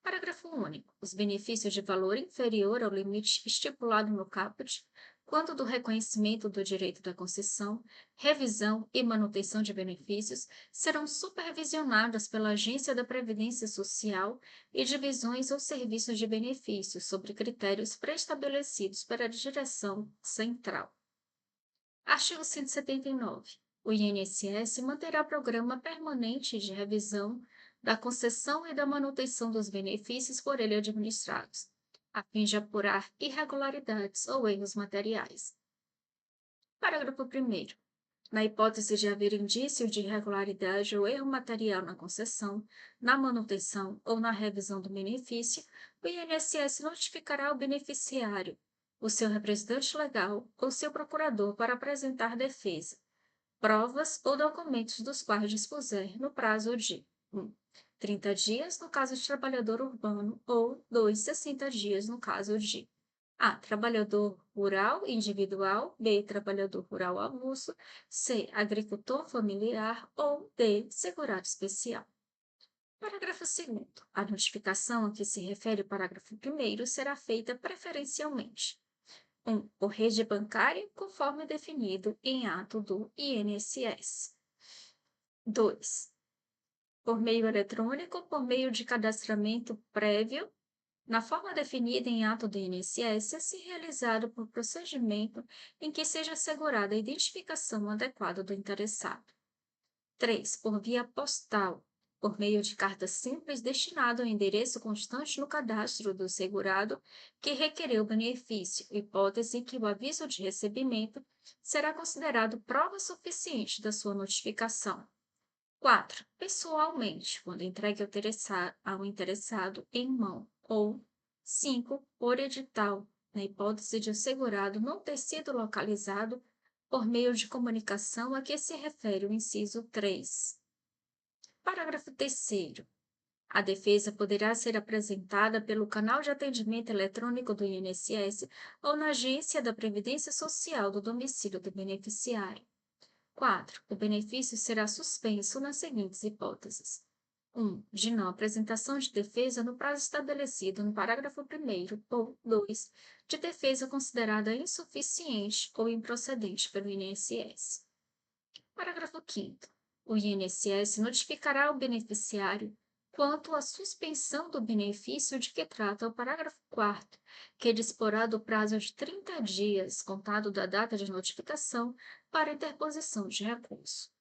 Parágrafo único. Os benefícios de valor inferior ao limite estipulado no caput, quando do reconhecimento do direito da concessão, revisão e manutenção de benefícios, serão supervisionados pela Agência da Previdência Social e divisões ou serviços de benefícios sobre critérios pré-estabelecidos pela direção central. Artigo 179. O INSS manterá programa permanente de revisão da concessão e da manutenção dos benefícios por ele administrados, a fim de apurar irregularidades ou erros materiais. Parágrafo 1º. Na hipótese de haver indício de irregularidade ou erro material na concessão, na manutenção ou na revisão do benefício, o INSS notificará o beneficiário, o seu representante legal ou seu procurador para apresentar defesa, provas ou documentos dos quais dispuser no prazo de 1. 30 dias no caso de trabalhador urbano ou 2. 60 dias no caso de A. Trabalhador rural individual, B. Trabalhador rural avulso, C. Agricultor familiar ou D. Segurado especial. Parágrafo 2º. A notificação a que se refere o parágrafo 1º será feita preferencialmente 1. Por rede bancária, conforme definido em ato do INSS. 2. Por meio eletrônico, por meio de cadastramento prévio, na forma definida em ato do INSS, se realizado por procedimento em que seja assegurada a identificação adequada do interessado. 3. Por via postal, por meio de carta simples destinado ao endereço constante no cadastro do segurado que requereu o benefício, hipótese em que o aviso de recebimento será considerado prova suficiente da sua notificação. 4. Pessoalmente, quando entregue ao interessado em mão. Ou 5. Por edital, na hipótese de o segurado não ter sido localizado por meio de comunicação a que se refere o inciso 3. Parágrafo 3º. A defesa poderá ser apresentada pelo canal de atendimento eletrônico do INSS ou na agência da Previdência Social do domicílio do beneficiário. 4. O benefício será suspenso nas seguintes hipóteses. 1. De não apresentação de defesa no prazo estabelecido no parágrafo 1º ou 2. De defesa considerada insuficiente ou improcedente pelo INSS. Parágrafo 5º. O INSS notificará o beneficiário quanto à suspensão do benefício de que trata o parágrafo 4º, que disporá do prazo de 30 dias, contado da data de notificação, para interposição de recurso.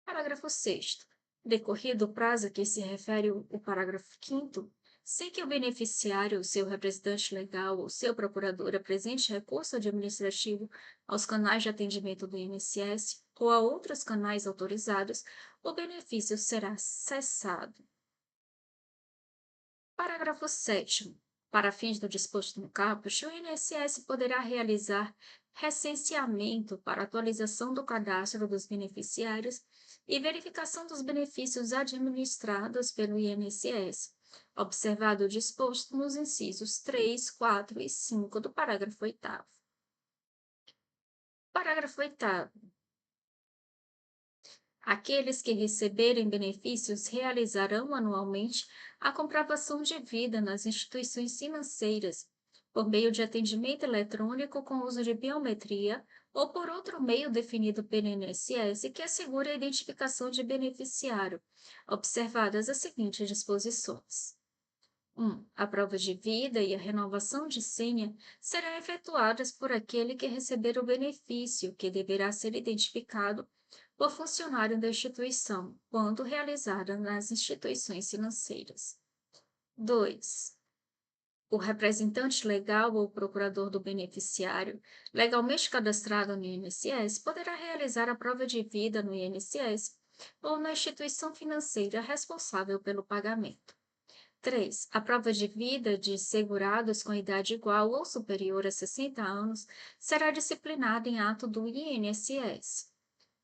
Parágrafo 6º. Decorrido o prazo a que se refere o parágrafo 5º, sem que o beneficiário, seu representante legal ou seu procurador apresente recurso administrativo aos canais de atendimento do INSS ou a outros canais autorizados, o benefício será cessado. Parágrafo 7º. Para fins do disposto no caput, o INSS poderá realizar recenseamento para atualização do cadastro dos beneficiários e verificação dos benefícios administrados pelo INSS, observado o disposto nos incisos 3, 4 e 5 do parágrafo 8º. Parágrafo 8º. Aqueles que receberem benefícios realizarão anualmente a comprovação de vida nas instituições financeiras, por meio de atendimento eletrônico com uso de biometria ou por outro meio definido pelo INSS que assegure a identificação de beneficiário, observadas as seguintes disposições. 1. A prova de vida e a renovação de senha serão efetuadas por aquele que receber o benefício, que deverá ser identificado por funcionário da instituição, quando realizada nas instituições financeiras. 2. O representante legal ou procurador do beneficiário, legalmente cadastrado no INSS, poderá realizar a prova de vida no INSS ou na instituição financeira responsável pelo pagamento. 3. A prova de vida de segurados com idade igual ou superior a 60 anos será disciplinada em ato do INSS.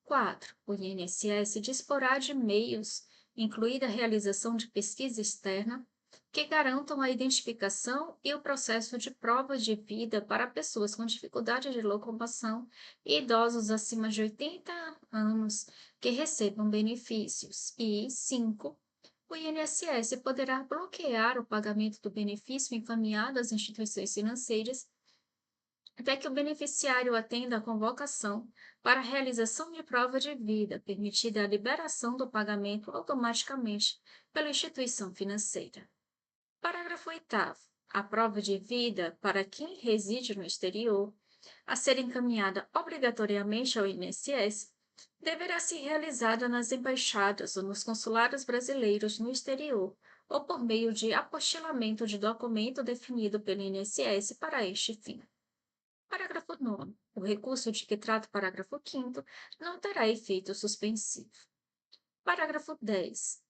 4. O INSS disporá de meios, incluída a realização de pesquisa externa, que garantam a identificação e o processo de prova de vida para pessoas com dificuldade de locomoção e idosos acima de 80 anos que recebam benefícios. E 5. O INSS poderá bloquear o pagamento do benefício encaminhado às instituições financeiras até que o beneficiário atenda à convocação para a realização de prova de vida, permitida a liberação do pagamento automaticamente pela instituição financeira. Parágrafo 8º. A prova de vida para quem reside no exterior, a ser encaminhada obrigatoriamente ao INSS, deverá ser realizada nas embaixadas ou nos consulados brasileiros no exterior, ou por meio de apostilamento de documento definido pelo INSS para este fim. Parágrafo 9º. O recurso de que trata o parágrafo 5º não terá efeito suspensivo. Parágrafo 10.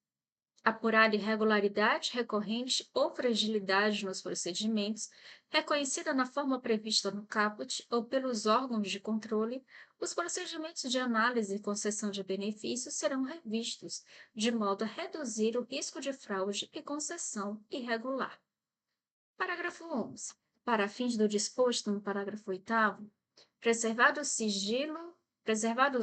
Apurar irregularidade recorrente ou fragilidade nos procedimentos, reconhecida na forma prevista no caput ou pelos órgãos de controle, os procedimentos de análise e concessão de benefícios serão revistos, de modo a reduzir o risco de fraude e concessão irregular. Parágrafo 11. Para fins do disposto no parágrafo 8º, preservados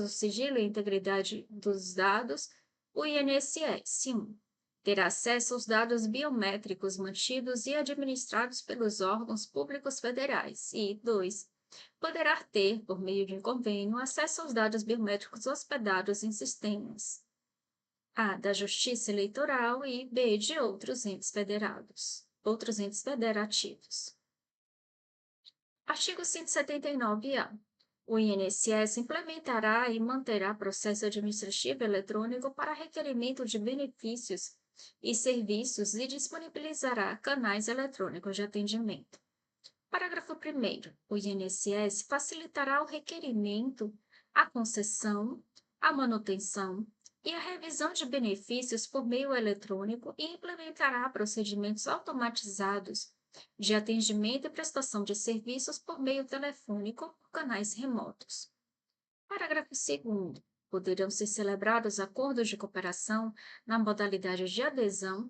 o sigilo e a integridade dos dados, o INSS 1. Terá acesso aos dados biométricos mantidos e administrados pelos órgãos públicos federais e 2. Poderá ter, por meio de convênio, acesso aos dados biométricos hospedados em sistemas A. Da Justiça Eleitoral e B. De outros entes federativos. Artigo 179-A. O INSS implementará e manterá processo administrativo eletrônico para requerimento de benefícios e serviços e disponibilizará canais eletrônicos de atendimento. Parágrafo 1º. O INSS facilitará o requerimento, a concessão, a manutenção e a revisão de benefícios por meio eletrônico e implementará procedimentos automatizados de atendimento e prestação de serviços por meio telefônico por canais remotos. Parágrafo 2º. Poderão ser celebrados acordos de cooperação na modalidade de adesão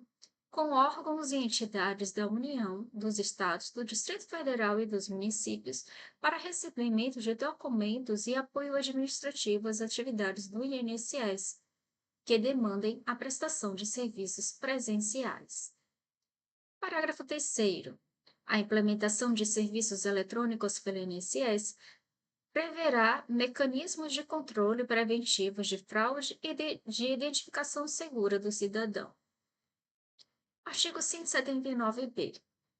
com órgãos e entidades da União, dos Estados, do Distrito Federal e dos municípios para recebimento de documentos e apoio administrativo às atividades do INSS que demandem a prestação de serviços presenciais. Parágrafo 3º. A implementação de serviços eletrônicos pelo INSS preverá mecanismos de controle preventivos de fraude e de identificação segura do cidadão. Artigo 179-B.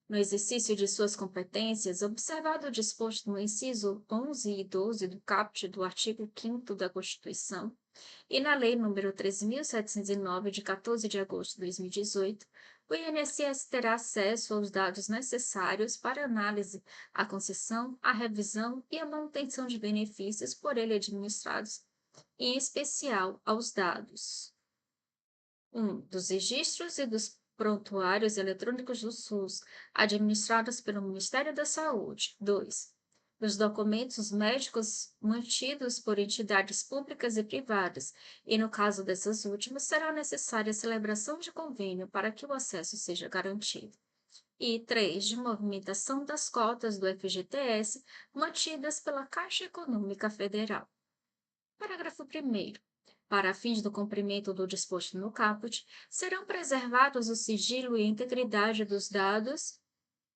No exercício de suas competências, observado o disposto no inciso 11 e 12 do caput do artigo 5º da Constituição e na Lei nº 13.709, de 14 de agosto de 2018, o INSS terá acesso aos dados necessários para análise, a concessão, a revisão e a manutenção de benefícios por ele administrados, em especial aos dados 1. Dos registros e dos prontuários eletrônicos do SUS, administrados pelo Ministério da Saúde. 2. Dos documentos médicos mantidos por entidades públicas e privadas, e no caso dessas últimas, será necessária a celebração de convênio para que o acesso seja garantido. E 3. De movimentação das cotas do FGTS mantidas pela Caixa Econômica Federal. Parágrafo 1º. Para fins do cumprimento do disposto no caput, serão preservados o sigilo e a integridade dos dados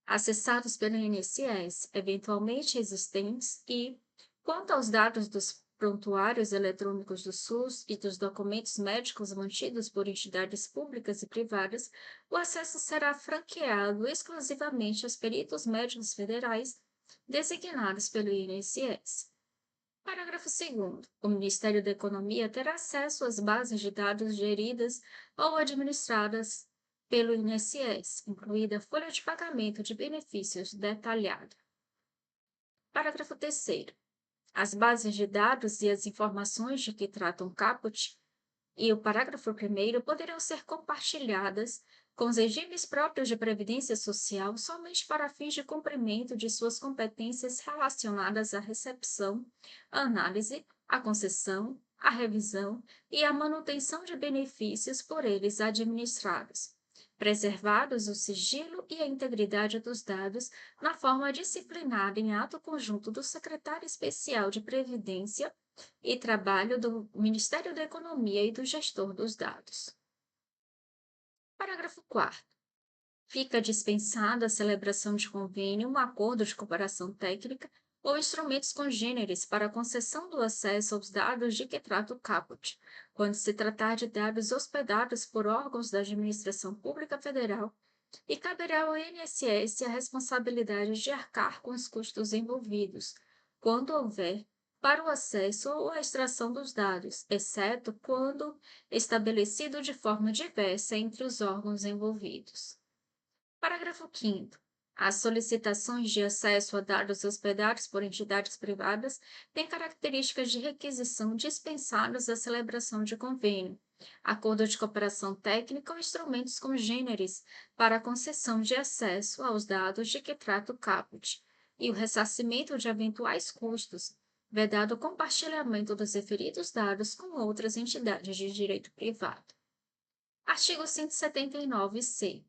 acessados pelo INSS, eventualmente existentes, e, quanto aos dados dos prontuários eletrônicos do SUS e dos documentos médicos mantidos por entidades públicas e privadas, o acesso será franqueado exclusivamente aos peritos médicos federais designados pelo INSS. Parágrafo 2º. O Ministério da Economia terá acesso às bases de dados geridas ou administradas pelo INSS, incluída a folha de pagamento de benefícios detalhada. Parágrafo 3º. As bases de dados e as informações de que tratam caput e o parágrafo 1º poderão ser compartilhadas com os regimes próprios de previdência social somente para fins de cumprimento de suas competências relacionadas à recepção, à análise, à concessão, à revisão e à manutenção de benefícios por eles administrados, preservados o sigilo e a integridade dos dados na forma disciplinada em ato conjunto do secretário especial de Previdência e Trabalho do Ministério da Economia e do gestor dos dados. Parágrafo 4º. Fica dispensada a celebração de convênio, um acordo de cooperação técnica ou instrumentos congêneres para a concessão do acesso aos dados de que trata o caput, quando se tratar de dados hospedados por órgãos da administração pública federal, e caberá ao INSS a responsabilidade de arcar com os custos envolvidos, quando houver, para o acesso ou a extração dos dados, exceto quando estabelecido de forma diversa entre os órgãos envolvidos. Parágrafo 5º. As solicitações de acesso a dados hospedados por entidades privadas têm características de requisição dispensadas à celebração de convênio, acordo de cooperação técnica ou instrumentos congêneres para a concessão de acesso aos dados de que trata o caput, e o ressarcimento de eventuais custos, vedado o compartilhamento dos referidos dados com outras entidades de direito privado. Artigo 179-C.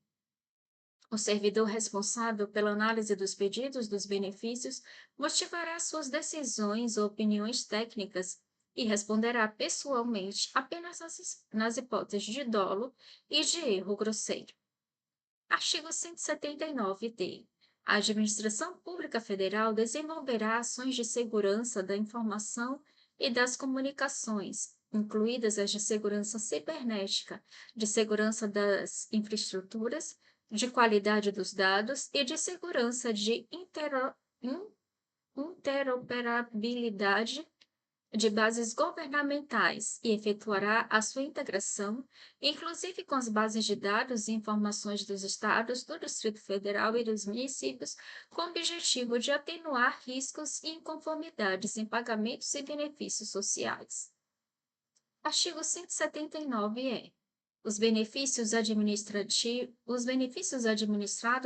O servidor responsável pela análise dos pedidos dos benefícios motivará suas decisões ou opiniões técnicas e responderá pessoalmente apenas nas hipóteses de dolo e de erro grosseiro. Artigo 179-D. A Administração Pública Federal desenvolverá ações de segurança da informação e das comunicações, incluídas as de segurança cibernética, de segurança das infraestruturas, de qualidade dos dados e de segurança de interoperabilidade de bases governamentais e efetuará a sua integração, inclusive com as bases de dados e informações dos estados, do Distrito Federal e dos municípios, com o objetivo de atenuar riscos e inconformidades em pagamentos e benefícios sociais. Artigo 179-E. Os benefícios administrados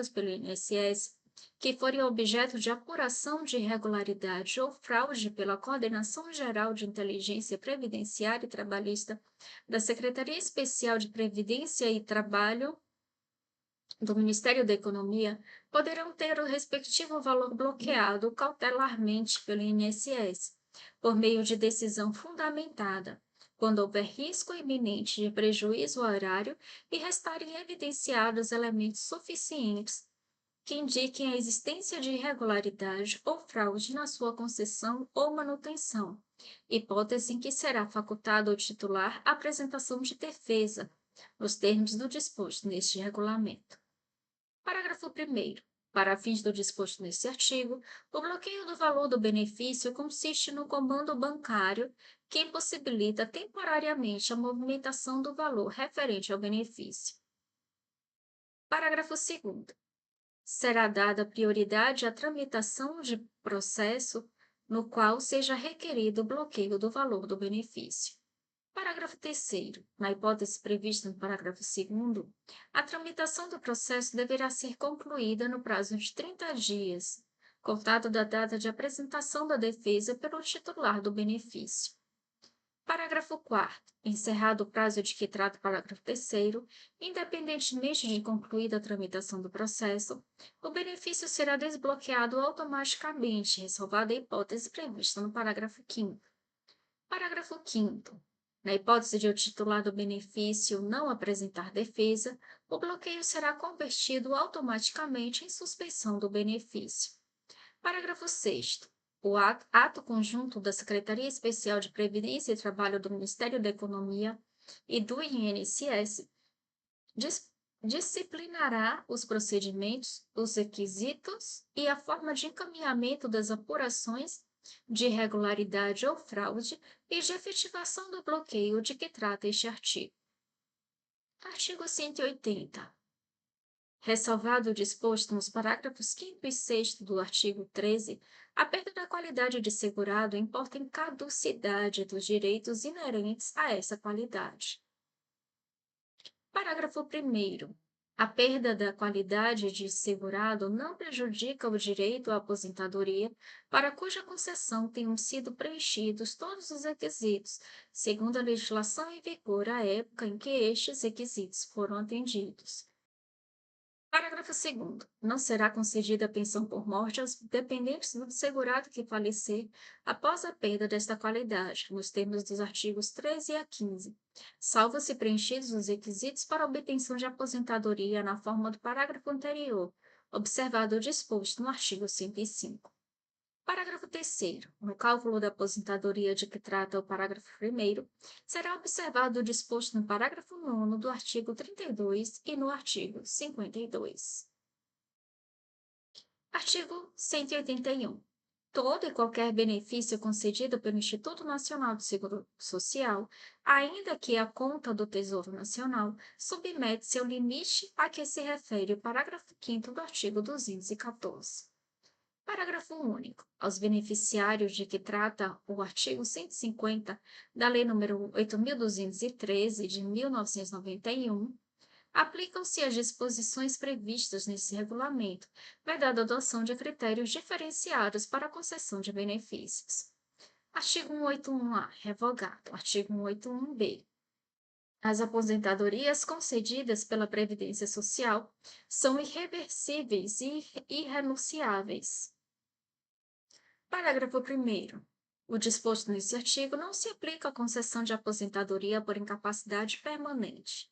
pelo INSS que forem objeto de apuração de irregularidade ou fraude pela Coordenação Geral de Inteligência Previdenciária e Trabalhista da Secretaria Especial de Previdência e Trabalho do Ministério da Economia poderão ter o respectivo valor bloqueado cautelarmente pelo INSS, por meio de decisão fundamentada, quando houver risco iminente de prejuízo ao erário e restarem evidenciados elementos suficientes que indiquem a existência de irregularidade ou fraude na sua concessão ou manutenção, hipótese em que será facultado ao titular a apresentação de defesa, nos termos do disposto neste regulamento. Parágrafo 1º. Para fins do disposto neste artigo, o bloqueio do valor do benefício consiste no comando bancário que impossibilita temporariamente a movimentação do valor referente ao benefício. Parágrafo 2º. Será dada prioridade à tramitação de processo no qual seja requerido o bloqueio do valor do benefício. Parágrafo 3º. Na hipótese prevista no parágrafo 2º, a tramitação do processo deverá ser concluída no prazo de 30 dias, contado da data de apresentação da defesa pelo titular do benefício. Parágrafo 4º. Encerrado o prazo de que trata o parágrafo 3º, independentemente de concluída a tramitação do processo, o benefício será desbloqueado automaticamente, ressalvada a hipótese prevista no parágrafo 5º. Parágrafo 5º. Na hipótese de o titular do benefício não apresentar defesa, o bloqueio será convertido automaticamente em suspensão do benefício. Parágrafo 6º. O ato conjunto da Secretaria Especial de Previdência e Trabalho do Ministério da Economia e do INSS dis- disciplinará os procedimentos, os requisitos e a forma de encaminhamento das apurações de irregularidade ou fraude e de efetivação do bloqueio de que trata este artigo. Artigo 180. Ressalvado o disposto nos parágrafos 5º e 6º do artigo 13, a perda da qualidade de segurado importa em caducidade dos direitos inerentes a essa qualidade. Parágrafo 1º. A perda da qualidade de segurado não prejudica o direito à aposentadoria para cuja concessão tenham sido preenchidos todos os requisitos, segundo a legislação em vigor à época em que estes requisitos foram atendidos. Parágrafo 2º. Não será concedida pensão por morte aos dependentes do segurado que falecer após a perda desta qualidade, nos termos dos artigos 13 a 15, salvo se preenchidos os requisitos para obtenção de aposentadoria na forma do parágrafo anterior, observado o disposto no artigo 105. Parágrafo 3º. No cálculo da aposentadoria de que trata o parágrafo 1º, será observado o disposto no parágrafo 9º do artigo 32 e no artigo 52. Artigo 181. Todo e qualquer benefício concedido pelo Instituto Nacional do Seguro Social, ainda que a conta do Tesouro Nacional, submete-se ao limite a que se refere o parágrafo 5º do artigo 214. Parágrafo único. Aos beneficiários de que trata o artigo 150 da Lei nº 8.213, de 1991, aplicam-se as disposições previstas nesse regulamento, vedada a adoção de critérios diferenciados para a concessão de benefícios. Artigo 181-A, revogado. Artigo 181-B. As aposentadorias concedidas pela Previdência Social são irreversíveis e irrenunciáveis. Parágrafo 1º. O disposto nesse artigo não se aplica à concessão de aposentadoria por incapacidade permanente.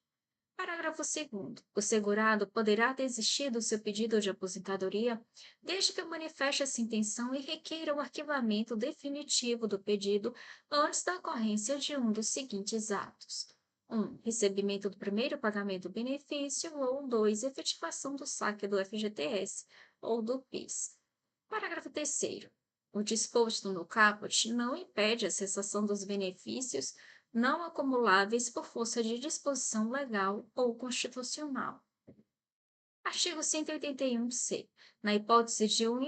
Parágrafo 2º. O segurado poderá desistir do seu pedido de aposentadoria desde que manifeste essa intenção e requeira o arquivamento definitivo do pedido antes da ocorrência de um dos seguintes atos: 1. Recebimento do primeiro pagamento do benefício, ou 2. Efetivação do saque do FGTS ou do PIS. Parágrafo 3º. O disposto no caput não impede a cessação dos benefícios não acumuláveis por força de disposição legal ou constitucional. Artigo 181-C. Na hipótese de um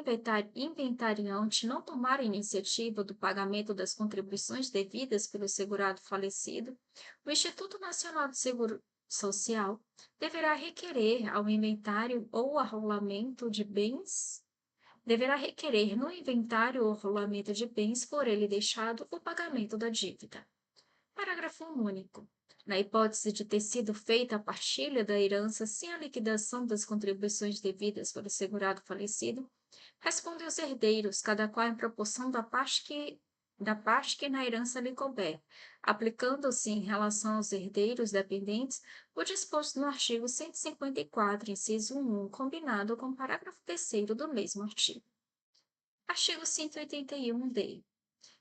inventariante não tomar a iniciativa do pagamento das contribuições devidas pelo segurado falecido, o Instituto Nacional do Seguro Social deverá requerer ao inventário ou arrolamento de bens deverá requerer no inventário ou rolamento de bens por ele deixado o pagamento da dívida. Parágrafo único. Na hipótese de ter sido feita a partilha da herança sem a liquidação das contribuições devidas pelo segurado falecido, respondem os herdeiros, cada qual em proporção da parte que na herança lhe couber, aplicando-se em relação aos herdeiros dependentes o disposto no artigo 154, inciso 1, combinado com o parágrafo 3º do mesmo artigo. Artigo 181-D.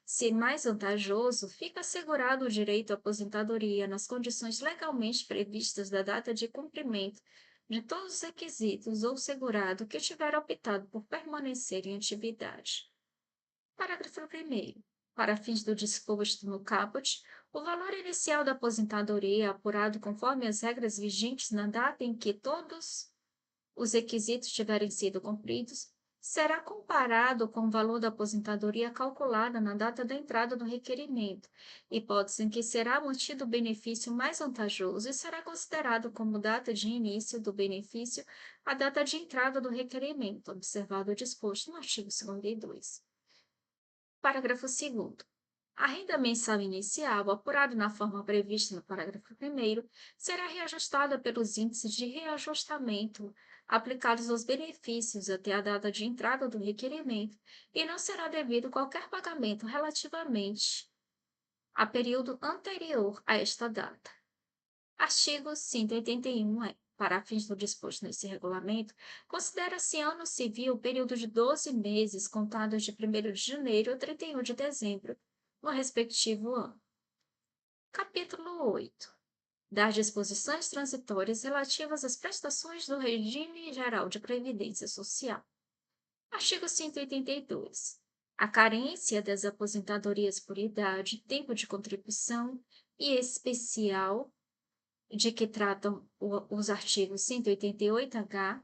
Se mais vantajoso, fica assegurado o direito à aposentadoria nas condições legalmente previstas da data de cumprimento de todos os requisitos ou segurado que tiver optado por permanecer em atividade. Parágrafo 1º. Para fins do disposto no caput, o valor inicial da aposentadoria, apurado conforme as regras vigentes na data em que todos os requisitos tiverem sido cumpridos, será comparado com o valor da aposentadoria calculada na data da entrada do requerimento, hipótese em que será mantido o benefício mais vantajoso e será considerado como data de início do benefício a data de entrada do requerimento, observado o disposto no artigo 52. Parágrafo 2º. A renda mensal inicial, apurada na forma prevista no parágrafo 1º, será reajustada pelos índices de reajustamento aplicados aos benefícios até a data de entrada do requerimento e não será devido qualquer pagamento relativamente a período anterior a esta data. Artigo 181-E. para fins do disposto nesse regulamento, considera-se ano civil o período de 12 meses contados de 1º de janeiro a 31 de dezembro, no respectivo ano. Capítulo 8. Das disposições transitórias relativas às prestações do regime geral de previdência social. Artigo 182. A carência das aposentadorias por idade, tempo de contribuição e especial de que tratam os artigos 188-H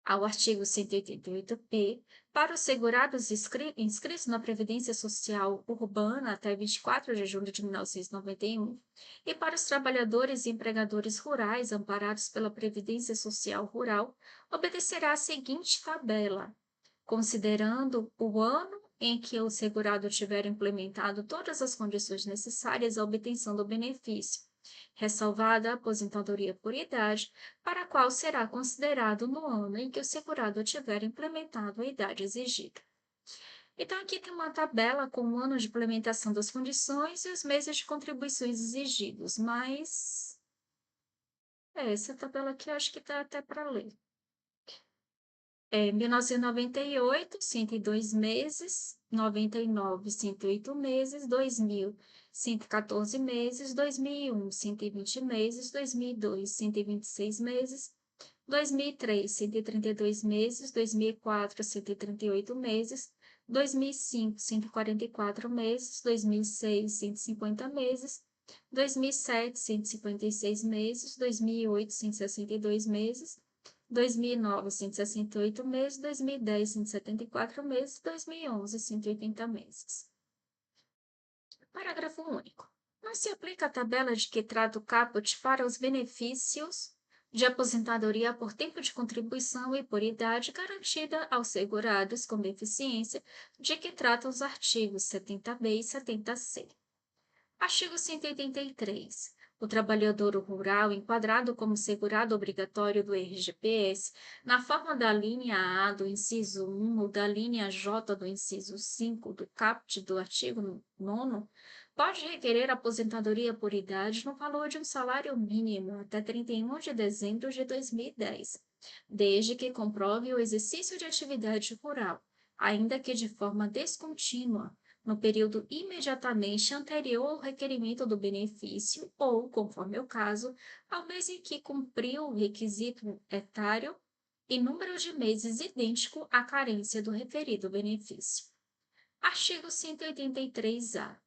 ao artigo 188-P, para os segurados inscritos na Previdência Social Urbana até 24 de julho de 1991 e para os trabalhadores e empregadores rurais amparados pela Previdência Social Rural, obedecerá a seguinte tabela, considerando o ano em que o segurado tiver implementado todas as condições necessárias à obtenção do benefício, ressalvada a aposentadoria por idade, para a qual será considerado no ano em que o segurado tiver implementado a idade exigida. Então, aqui tem uma tabela com o ano de implementação das condições e os meses de contribuições exigidos, mas essa tabela aqui eu acho que dá até para ler. 1998, 102 meses, 99, 108 meses, 2000, 114 meses, 2001, 120 meses, 2002, 126 meses, 2003, 132 meses, 2004, 138 meses, 2005, 144 meses, 2006, 150 meses, 2007, 156 meses, 2008, 162 meses, 2009, 168 meses, 2010, 174 meses, 2011, 180 meses. Parágrafo único. Não se aplica a tabela de que trata o caput para os benefícios de aposentadoria por tempo de contribuição e por idade garantida aos segurados com deficiência de que tratam os artigos 70b e 70c. Artigo 183. O trabalhador rural enquadrado como segurado obrigatório do RGPS, na forma da linha A do inciso 1 ou da linha J do inciso 5 do caput do artigo 9º, pode requerer aposentadoria por idade no valor de um salário mínimo até 31 de dezembro de 2010, desde que comprove o exercício de atividade rural, ainda que de forma descontínua, no período imediatamente anterior ao requerimento do benefício ou, conforme o caso, ao mês em que cumpriu o requisito etário e número de meses idêntico à carência do referido benefício. Artigo 183-A.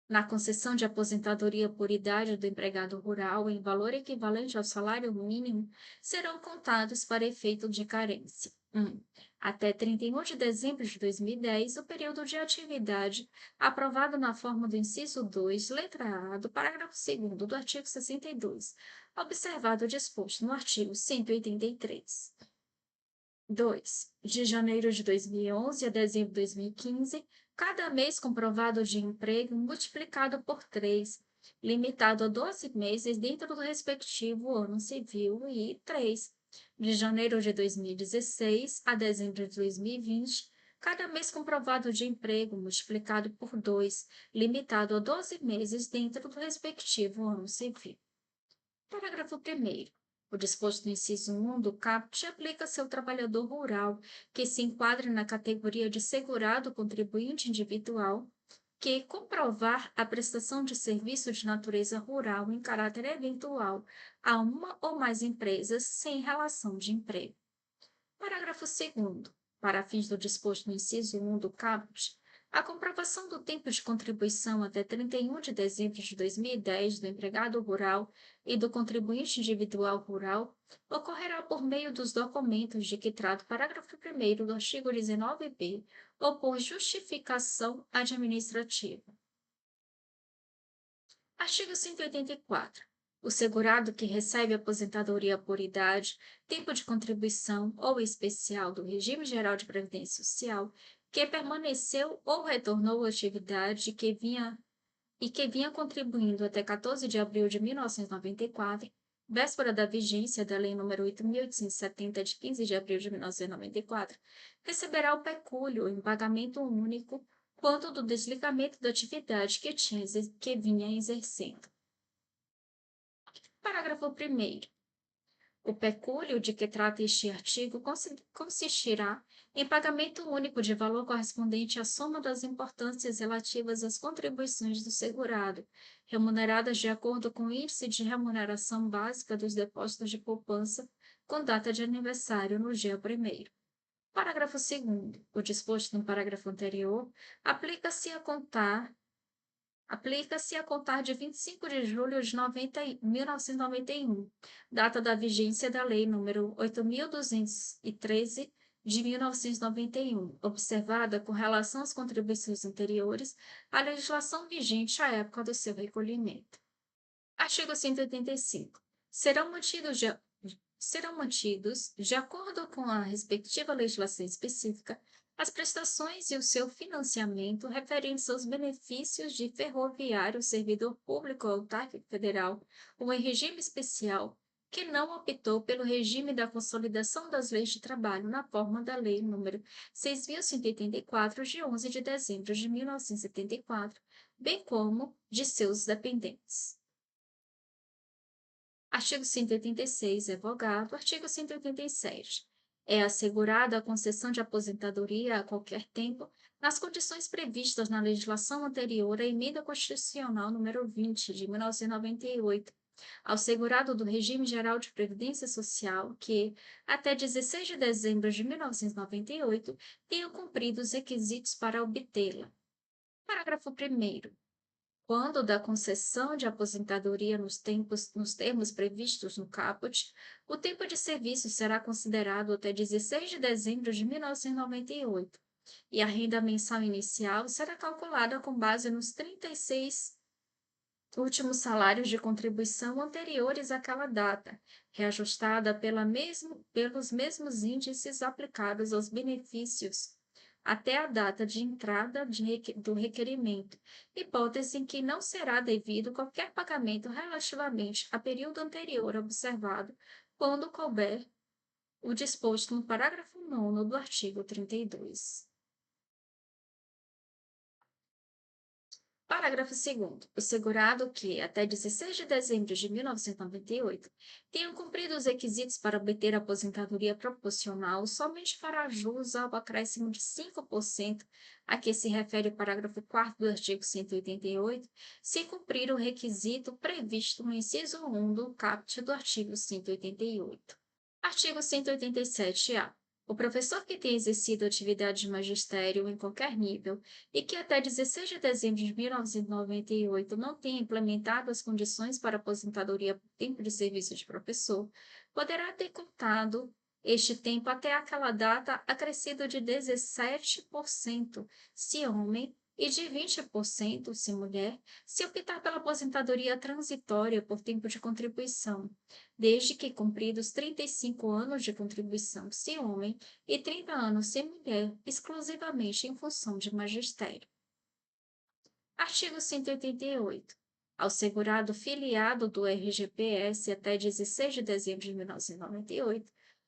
Na concessão de aposentadoria por idade do empregado rural em valor equivalente ao salário mínimo, serão contados para efeito de carência. 1. Até 31 de dezembro de 2010, o período de atividade aprovado na forma do inciso 2, letra A, do parágrafo 2º do artigo 62, observado o disposto no artigo 183. 2. De janeiro de 2011 a dezembro de 2015, cada mês comprovado de emprego multiplicado por 3, limitado a 12 meses dentro do respectivo ano civil, e 3. De janeiro de 2016 a dezembro de 2020, cada mês comprovado de emprego multiplicado por 2, limitado a 12 meses dentro do respectivo ano civil. Parágrafo 1º. O disposto no inciso 1 do caput aplica-se ao trabalhador rural que se enquadre na categoria de segurado contribuinte individual que comprovar a prestação de serviço de natureza rural em caráter eventual a uma ou mais empresas sem relação de emprego. Parágrafo 2º. Para fins do disposto no inciso 1 do caput, a comprovação do tempo de contribuição até 31 de dezembro de 2010 do empregado rural e do contribuinte individual rural ocorrerá por meio dos documentos de que trata o parágrafo 1º do artigo 19b ou por justificação administrativa. Artigo 184. O segurado que recebe aposentadoria por idade, tempo de contribuição ou especial do Regime Geral de Previdência Social, que permaneceu ou retornou à atividade que vinha contribuindo até 14 de abril de 1994, véspera da vigência da Lei nº 8.870, de 15 de abril de 1994, receberá o pecúlio em pagamento único quanto do desligamento da atividade que vinha exercendo. Parágrafo primeiro. O pecúlio de que trata este artigo consistirá em pagamento único de valor correspondente à soma das importâncias relativas às contribuições do segurado, remuneradas de acordo com o índice de remuneração básica dos depósitos de poupança, com data de aniversário no dia 1º. Parágrafo 2º. O disposto no parágrafo anterior aplica-se a contar de 25 de julho de 1991, data da vigência da Lei nº 8.213, de 1991, observada com relação às contribuições anteriores à legislação vigente à época do seu recolhimento. Artigo 185. Serão mantidos, de acordo com a respectiva legislação específica, as prestações e o seu financiamento referentes aos benefícios de ferroviário, servidor público autárquico federal ou em regime especial que não optou pelo regime da consolidação das leis de trabalho na forma da Lei nº 6.184, de 11 de dezembro de 1974, bem como de seus dependentes. Artigo 186, revogado. Artigo 187. É assegurada a concessão de aposentadoria a qualquer tempo, nas condições previstas na legislação anterior à Emenda Constitucional nº 20, de 1998, ao segurado do Regime Geral de Previdência Social que, até 16 de dezembro de 1998, tenha cumprido os requisitos para obtê-la. Parágrafo 1º. Quando da concessão de aposentadoria nos termos previstos no caput, o tempo de serviço será considerado até 16 de dezembro de 1998, e a renda mensal inicial será calculada com base nos 36 últimos salários de contribuição anteriores àquela data, reajustada pelos mesmos índices aplicados aos benefícios até a data de entrada do requerimento, hipótese em que não será devido qualquer pagamento relativamente a período anterior observado, quando couber o disposto no parágrafo 9º do artigo 32. Parágrafo 2º. O segurado que, até 16 de dezembro de 1998, tenha cumprido os requisitos para obter aposentadoria proporcional somente fará jus ao acréscimo de 5% a que se refere o parágrafo 4º do artigo 188, se cumprir o requisito previsto no inciso 1 do caput do artigo 188. Artigo 187-A. O professor que tenha exercido atividade de magistério em qualquer nível e que até 16 de dezembro de 1998 não tenha implementado as condições para aposentadoria por tempo de serviço de professor, poderá ter contado este tempo até aquela data acrescido de 17%, se homem, e de 20%, se mulher, se optar pela aposentadoria transitória por tempo de contribuição, desde que cumpridos 35 anos de contribuição se homem e 30 anos se mulher, exclusivamente em função de magistério. Artigo 188. Ao segurado filiado do RGPS até 16 de dezembro de 1998,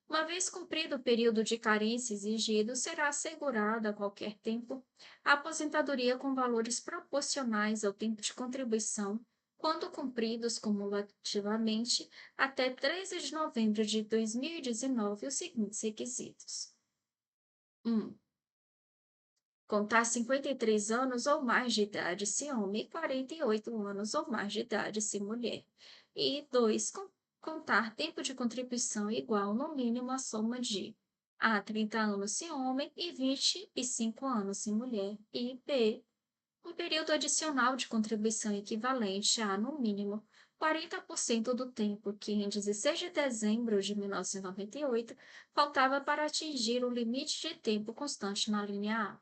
uma vez cumprido o período de carência exigido, será assegurada a qualquer tempo a aposentadoria com valores proporcionais ao tempo de contribuição, quando cumpridos cumulativamente até 13 de novembro de 2019 os seguintes requisitos: 1. Contar 53 anos ou mais de idade se homem e 48 anos ou mais de idade se mulher. E 2. Contar tempo de contribuição igual, no mínimo, à soma de A. 30 anos se homem e 25 anos se mulher. E B. Um período adicional de contribuição equivalente a, no mínimo, 40% do tempo que, em 16 de dezembro de 1998, faltava para atingir o limite de tempo constante na linha A.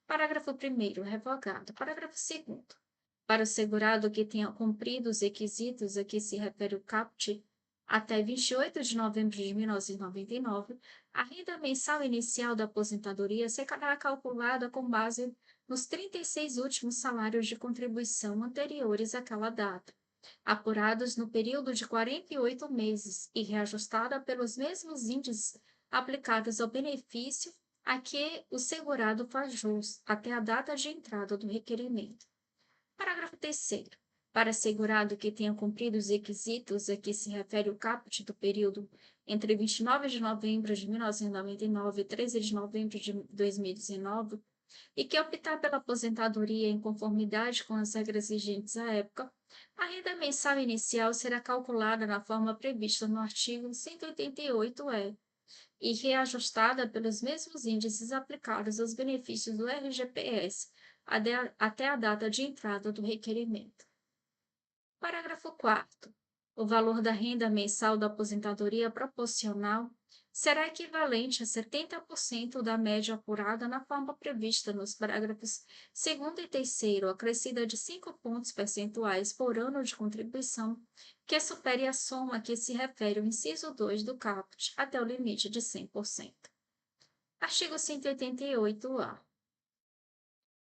Parágrafo 1º, revogado. Parágrafo 2º. Para o segurado que tenha cumprido os requisitos a que se refere o caput até 28 de novembro de 1999, a renda mensal inicial da aposentadoria será calculada com base nos 36 últimos salários de contribuição anteriores àquela data, apurados no período de 48 meses e reajustada pelos mesmos índices aplicados ao benefício a que o segurado faz jus até a data de entrada do requerimento. Parágrafo 3º. Para segurado que tenha cumprido os requisitos a que se refere o caput do período entre 29 de novembro de 1999 e 13 de novembro de 2019, e que optar pela aposentadoria em conformidade com as regras vigentes à época, a renda mensal inicial será calculada na forma prevista no artigo 188-E e reajustada pelos mesmos índices aplicados aos benefícios do RGPS até a data de entrada do requerimento. Parágrafo 4º. O valor da renda mensal da aposentadoria proporcional será equivalente a 70% da média apurada na forma prevista nos parágrafos 2º e 3º, acrescida de 5 pontos percentuais por ano de contribuição, que supere a soma a que se refere o inciso 2 do caput, até o limite de 100%. Artigo 188-A.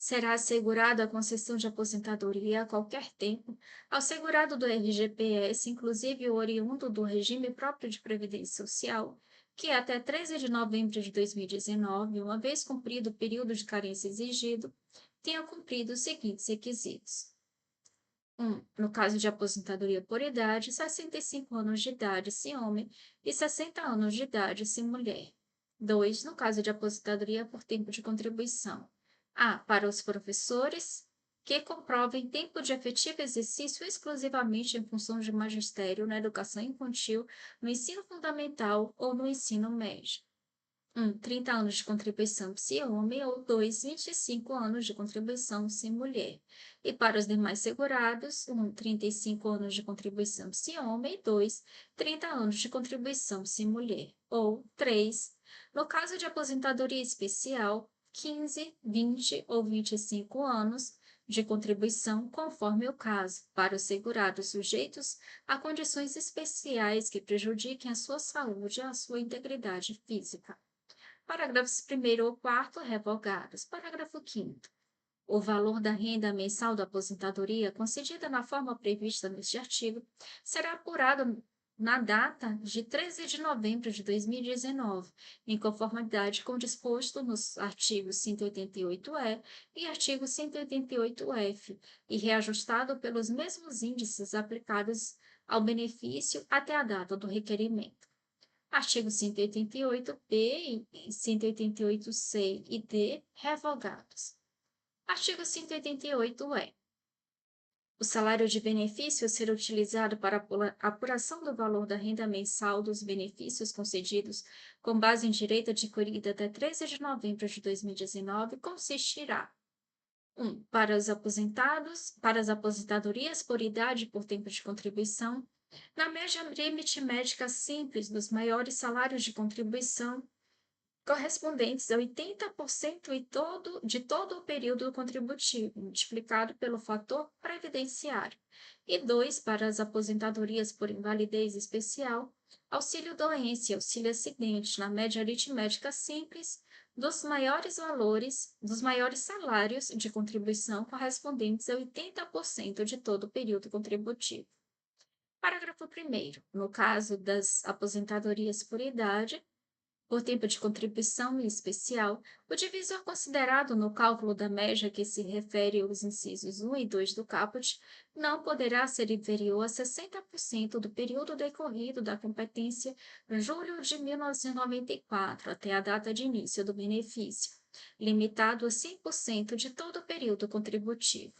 Será assegurada a concessão de aposentadoria a qualquer tempo ao segurado do RGPS, inclusive o oriundo do regime próprio de previdência social, que até 13 de novembro de 2019, uma vez cumprido o período de carência exigido, tenha cumprido os seguintes requisitos. 1. No caso de aposentadoria por idade, 65 anos de idade se homem e 60 anos de idade se mulher. 2. No caso de aposentadoria por tempo de contribuição. A. Para os professores que comprovem tempo de efetivo exercício exclusivamente em função de magistério na educação infantil, no ensino fundamental ou no ensino médio. 30 anos de contribuição se homem ou 2, 25 anos de contribuição se mulher. E para os demais segurados, 35 anos de contribuição se homem e 2, 30 anos de contribuição se mulher. Ou 3, no caso de aposentadoria especial, 15, 20 ou 25 anos de contribuição, conforme o caso, para os segurados sujeitos a condições especiais que prejudiquem a sua saúde e a sua integridade física. Parágrafos 1º ou 4º revogados. Parágrafo 5º. O valor da renda mensal da aposentadoria, concedida na forma prevista neste artigo, será apurado na data de 13 de novembro de 2019, em conformidade com o disposto nos artigos 188-E e artigo 188-F, e reajustado pelos mesmos índices aplicados ao benefício até a data do requerimento. Artigo 188-B e 188-C e D revogados. Artigo 188-E. O salário de benefício a ser utilizado para a apuração do valor da renda mensal dos benefícios concedidos com base em direito adquirido até 13 de novembro de 2019 consistirá: 1. Para os aposentados, para as aposentadorias por idade e por tempo de contribuição, na média limite médica simples dos maiores salários de contribuição, correspondentes a 80% de todo o período contributivo, multiplicado pelo fator previdenciário. E 2, para as aposentadorias por invalidez especial, auxílio-doença e auxílio-acidente, na média aritmética simples, dos maiores salários de contribuição correspondentes a 80% de todo o período contributivo. Parágrafo 1º. No caso das aposentadorias por idade, por tempo de contribuição em especial, o divisor considerado no cálculo da média que se refere aos incisos 1 e 2 do caput não poderá ser inferior a 60% do período decorrido da competência julho de 1994 até a data de início do benefício, limitado a 100% de todo o período contributivo.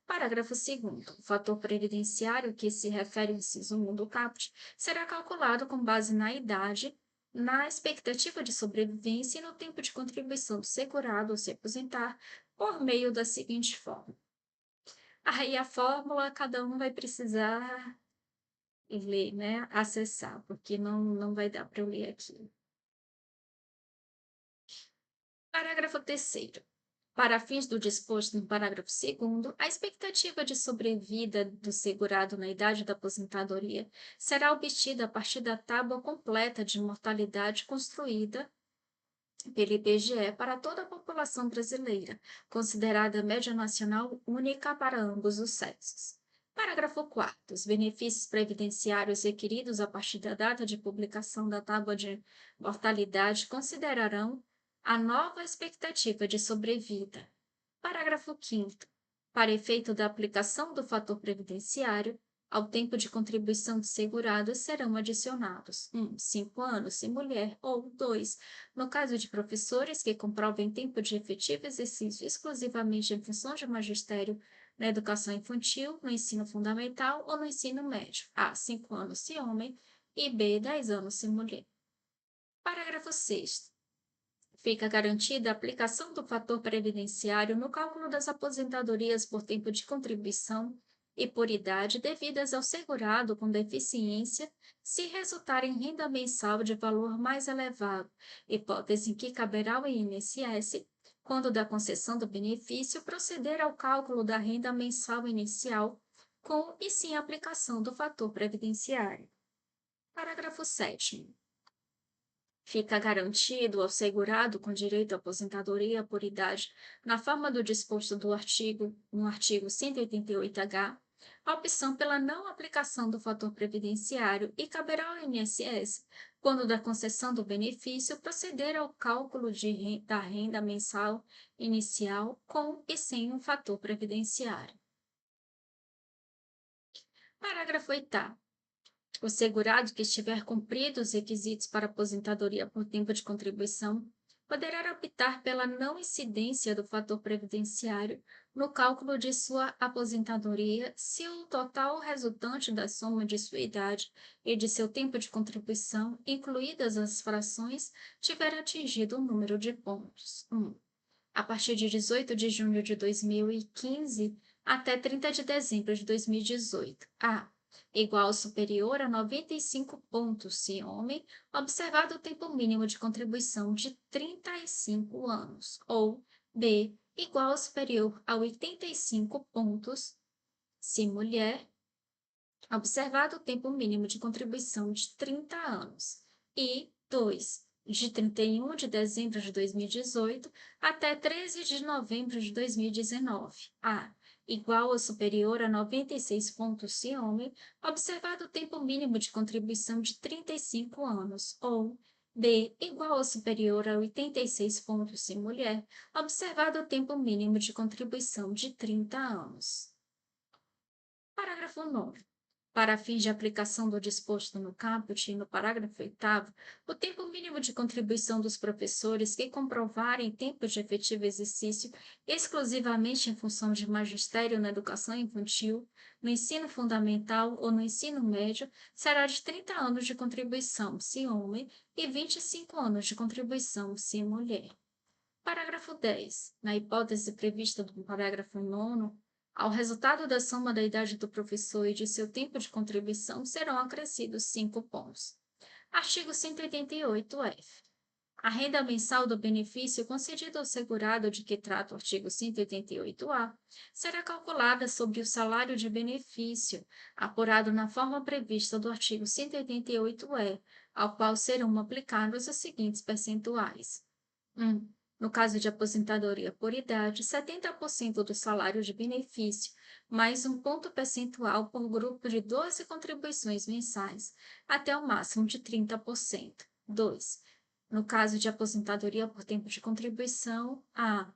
Parágrafo 2º. O fator previdenciário que se refere ao inciso 1 do caput será calculado com base na idade, na expectativa de sobrevivência e no tempo de contribuição do segurado ao se aposentar, por meio da seguinte forma. Aí a fórmula cada um vai precisar ler, né? Acessar, porque não vai dar para eu ler aqui. Parágrafo 3º. Para fins do disposto no parágrafo 2º, a expectativa de sobrevida do segurado na idade da aposentadoria será obtida a partir da tábua completa de mortalidade construída pelo IBGE para toda a população brasileira, considerada a média nacional única para ambos os sexos. Parágrafo 4º. Os benefícios previdenciários requeridos a partir da data de publicação da tábua de mortalidade considerarão a nova expectativa de sobrevida. Parágrafo 5º. Para efeito da aplicação do fator previdenciário, ao tempo de contribuição do segurado serão adicionados 5 anos se mulher, ou 2, no caso de professores que comprovem tempo de efetivo exercício exclusivamente em função de magistério na educação infantil, no ensino fundamental ou no ensino médio. A. 5 anos se homem e B. 10 anos se mulher. Parágrafo 6º. Fica garantida a aplicação do fator previdenciário no cálculo das aposentadorias por tempo de contribuição e por idade devidas ao segurado com deficiência, se resultar em renda mensal de valor mais elevado, hipótese em que caberá ao INSS, quando da concessão do benefício, proceder ao cálculo da renda mensal inicial com e sem aplicação do fator previdenciário. Parágrafo 7º. Fica garantido ao segurado com direito à aposentadoria por idade, na forma do disposto no artigo 188-H, a opção pela não aplicação do fator previdenciário e caberá ao INSS, quando da concessão do benefício, proceder ao cálculo da renda mensal inicial com e sem um fator previdenciário. Parágrafo 8º. O segurado que estiver cumprido os requisitos para aposentadoria por tempo de contribuição poderá optar pela não incidência do fator previdenciário no cálculo de sua aposentadoria se o total resultante da soma de sua idade e de seu tempo de contribuição, incluídas as frações, tiver atingido o número de pontos. 1. A partir de 18 de junho de 2015 até 30 de dezembro de 2018. A igual ou superior a 95 pontos, se homem, observado o tempo mínimo de contribuição de 35 anos, ou B, igual ou superior a 85 pontos, se mulher, observado o tempo mínimo de contribuição de 30 anos, e 2, de 31 de dezembro de 2018 até 13 de novembro de 2019. A igual ou superior a 96 pontos se homem, observado o tempo mínimo de contribuição de 35 anos, ou B igual ou superior a 86 pontos se mulher, observado o tempo mínimo de contribuição de 30 anos. Parágrafo 9º. Para fins de aplicação do disposto no caput e no parágrafo 8º, o tempo mínimo de contribuição dos professores que comprovarem tempo de efetivo exercício exclusivamente em função de magistério na educação infantil, no ensino fundamental ou no ensino médio será de 30 anos de contribuição, se homem, e 25 anos de contribuição, se mulher. Parágrafo 10. Na hipótese prevista no parágrafo 9º, ao resultado da soma da idade do professor e de seu tempo de contribuição serão acrescidos 5 pontos. Artigo 188-F. A renda mensal do benefício concedido ao segurado de que trata o artigo 188-A será calculada sobre o salário de benefício, apurado na forma prevista do artigo 188-E, ao qual serão aplicados os seguintes percentuais. 1. No caso de aposentadoria por idade, 70% do salário de benefício, mais um ponto percentual por grupo de 12 contribuições mensais, até o máximo de 30%. 2. No caso de aposentadoria por tempo de contribuição, a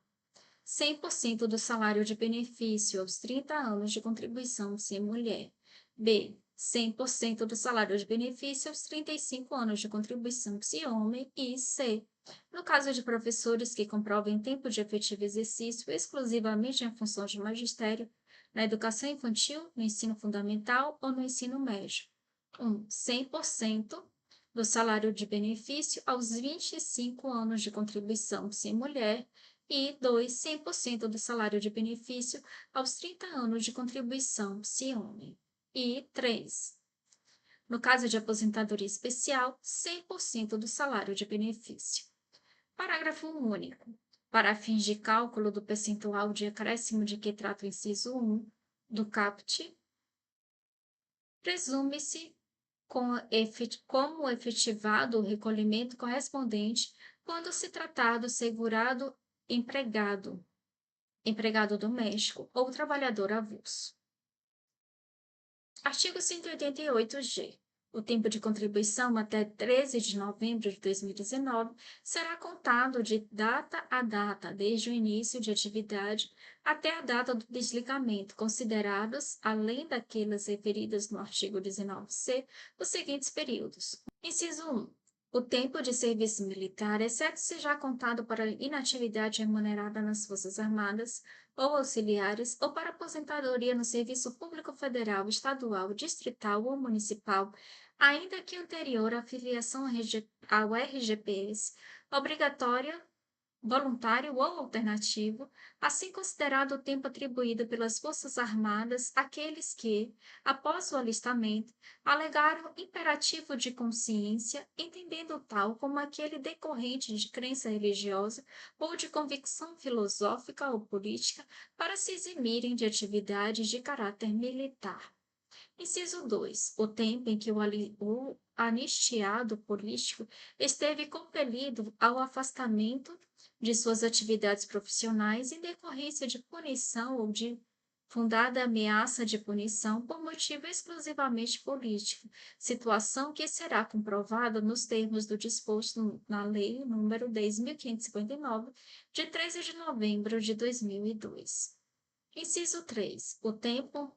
100% do salário de benefício aos 30 anos de contribuição se mulher. B. 100% do salário de benefício aos 35 anos de contribuição se homem. E C. No caso de professores que comprovem tempo de efetivo exercício exclusivamente em função de magistério, na educação infantil, no ensino fundamental ou no ensino médio. 100% do salário de benefício aos 25 anos de contribuição se mulher. E 2, 100% do salário de benefício aos 30 anos de contribuição se homem. E 3. No caso de aposentadoria especial, 100% do salário de benefício. Parágrafo único. Para fins de cálculo do percentual de acréscimo de que trata o inciso 1 do caput, presume-se como efetivado o recolhimento correspondente quando se tratar do segurado empregado doméstico ou trabalhador avulso. Artigo 188-G. O tempo de contribuição até 13 de novembro de 2019 será contado de data a data, desde o início de atividade até a data do desligamento, considerados, além daquelas referidas no artigo 19c, os seguintes períodos. Inciso 1. O tempo de serviço militar, exceto se já contado para inatividade remunerada nas Forças Armadas ou auxiliares, ou para aposentadoria no Serviço Público Federal, Estadual, Distrital ou Municipal, ainda que anterior à filiação ao RGPS, obrigatória, voluntário ou alternativo, assim considerado o tempo atribuído pelas Forças Armadas àqueles que, após o alistamento, alegaram imperativo de consciência, entendendo tal como aquele decorrente de crença religiosa ou de convicção filosófica ou política para se eximirem de atividades de caráter militar. Inciso 2. O tempo em que o anistiado político esteve compelido ao afastamento de suas atividades profissionais em decorrência de punição ou de fundada ameaça de punição por motivo exclusivamente político, situação que será comprovada nos termos do disposto na Lei nº 10.559, de 13 de novembro de 2002. Inciso 3. O tempo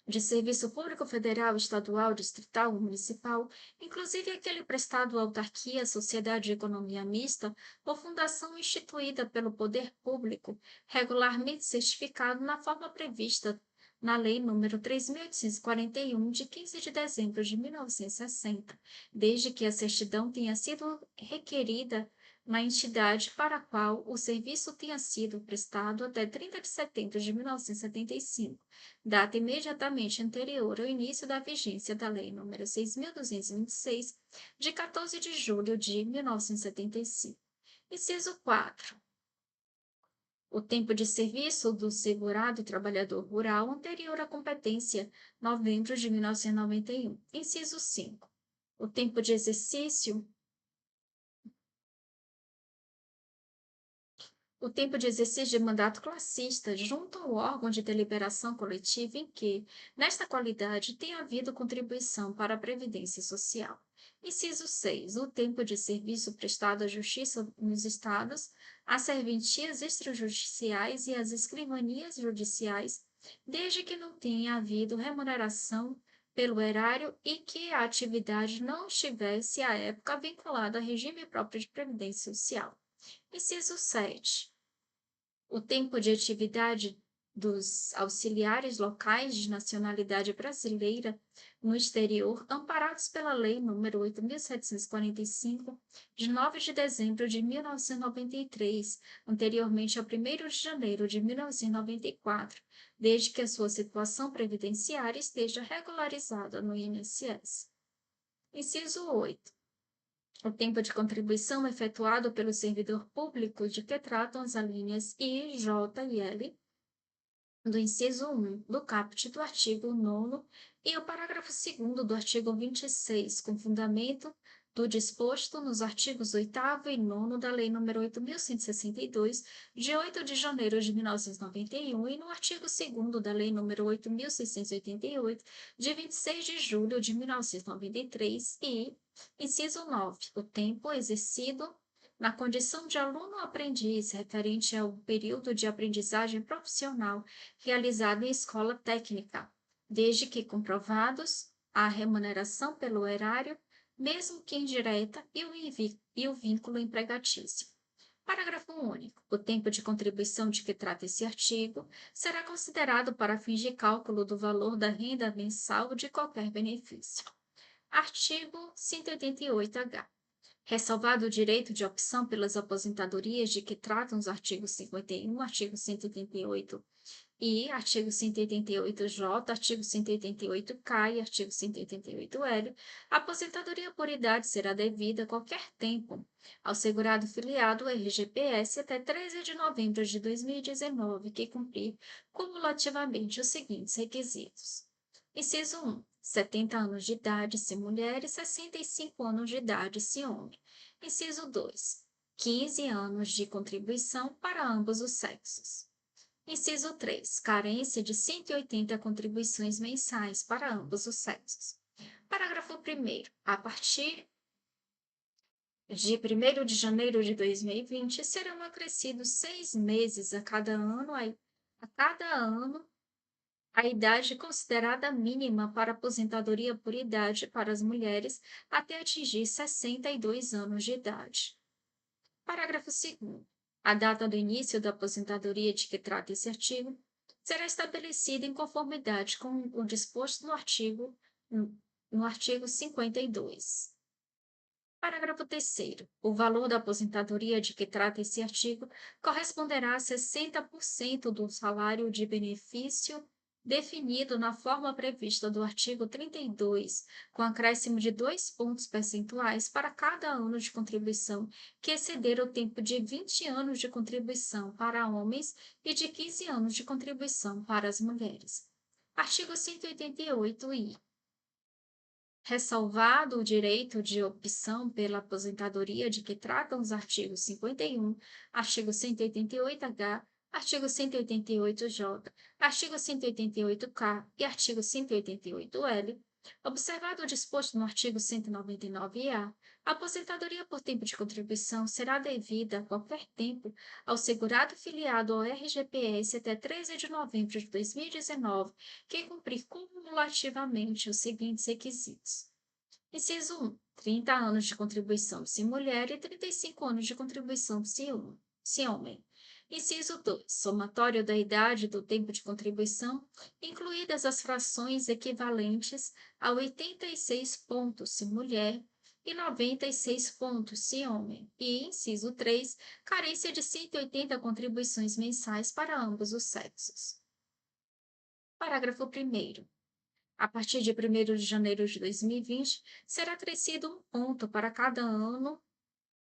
de serviço público federal, estadual, distrital ou municipal, inclusive aquele prestado à autarquia, sociedade de economia mista ou fundação instituída pelo poder público, regularmente certificado na forma prevista na Lei nº 3.841, de 15 de dezembro de 1960, desde que a certidão tenha sido requerida na entidade para a qual o serviço tenha sido prestado até 30 de setembro de 1975, data imediatamente anterior ao início da vigência da Lei nº 6.226, de 14 de julho de 1975. Inciso 4. O tempo de serviço do segurado trabalhador rural anterior à competência, novembro de 1991. Inciso 5. O tempo de exercício o tempo de exercício de mandato classista junto ao órgão de deliberação coletiva em que, nesta qualidade, tem havido contribuição para a Previdência Social. Inciso 6. O tempo de serviço prestado à Justiça nos Estados, às serventias extrajudiciais e às escrivanias judiciais, desde que não tenha havido remuneração pelo erário e que a atividade não estivesse, à época, vinculada a regime próprio de Previdência Social. Inciso 7. O tempo de atividade dos auxiliares locais de nacionalidade brasileira no exterior, amparados pela Lei nº 8.745, de 9 de dezembro de 1993, anteriormente ao 1º de janeiro de 1994, desde que a sua situação previdenciária esteja regularizada no INSS. Inciso 8. O tempo de contribuição efetuado pelo servidor público de que tratam as alíneas I, J e L do inciso 1 do caput do artigo 9º e o parágrafo 2º do artigo 26, com fundamento do disposto nos artigos 8º e 9º da Lei nº 8.162, de 8 de janeiro de 1991, e no artigo 2º da Lei nº 8.688, de 26 de julho de 1993, e, inciso 9, o tempo exercido na condição de aluno-aprendiz referente ao período de aprendizagem profissional realizado em escola técnica, desde que comprovados a remuneração pelo erário, mesmo que indireta, e o vínculo empregatício. Parágrafo único. O tempo de contribuição de que trata esse artigo será considerado para fins de cálculo do valor da renda mensal de qualquer benefício. Artigo 188-H. Ressalvado o direito de opção pelas aposentadorias de que tratam os artigos 51, artigo 188 e artigo 188-J, artigo 188-K e artigo 188-L, a aposentadoria por idade será devida a qualquer tempo ao segurado filiado ao RGPS até 13 de novembro de 2019, que cumprir cumulativamente os seguintes requisitos. Inciso 1. 70 anos de idade, se mulher, e 65 anos de idade, se homem. Inciso 2. 15 anos de contribuição para ambos os sexos. Inciso 3. Carência de 180 contribuições mensais para ambos os sexos. Parágrafo Parágrafo 1º. A partir de 1º de janeiro de 2020, serão acrescidos 6 meses a cada ano a idade considerada mínima para aposentadoria por idade para as mulheres até atingir 62 anos de idade. Parágrafo 2º. A data do início da aposentadoria de que trata esse artigo será estabelecida em conformidade com o disposto no artigo 52. Parágrafo 3º. O valor da aposentadoria de que trata esse artigo corresponderá a 60% do salário de benefício definido na forma prevista do artigo 32, com acréscimo de 2 pontos percentuais para cada ano de contribuição que exceder o tempo de 20 anos de contribuição para homens e de 15 anos de contribuição para as mulheres. Artigo 188-I. Ressalvado o direito de opção pela aposentadoria de que tratam os artigos 51, artigo 188-H, artigo 188-J, artigo 188-K e artigo 188-L, observado o disposto no artigo 199-A, a aposentadoria por tempo de contribuição será devida a qualquer tempo ao segurado filiado ao RGPS até 13 de novembro de 2019, que cumprir cumulativamente os seguintes requisitos. Inciso 1. 30 anos de contribuição se mulher e 35 anos de contribuição se homem. Inciso 2. Somatório da idade do tempo de contribuição, incluídas as frações equivalentes a 86 pontos se mulher e 96 pontos se homem. E, inciso 3. Carência de 180 contribuições mensais para ambos os sexos. Parágrafo 1º. A partir de 1º de janeiro de 2020, será acrescido um ponto para cada ano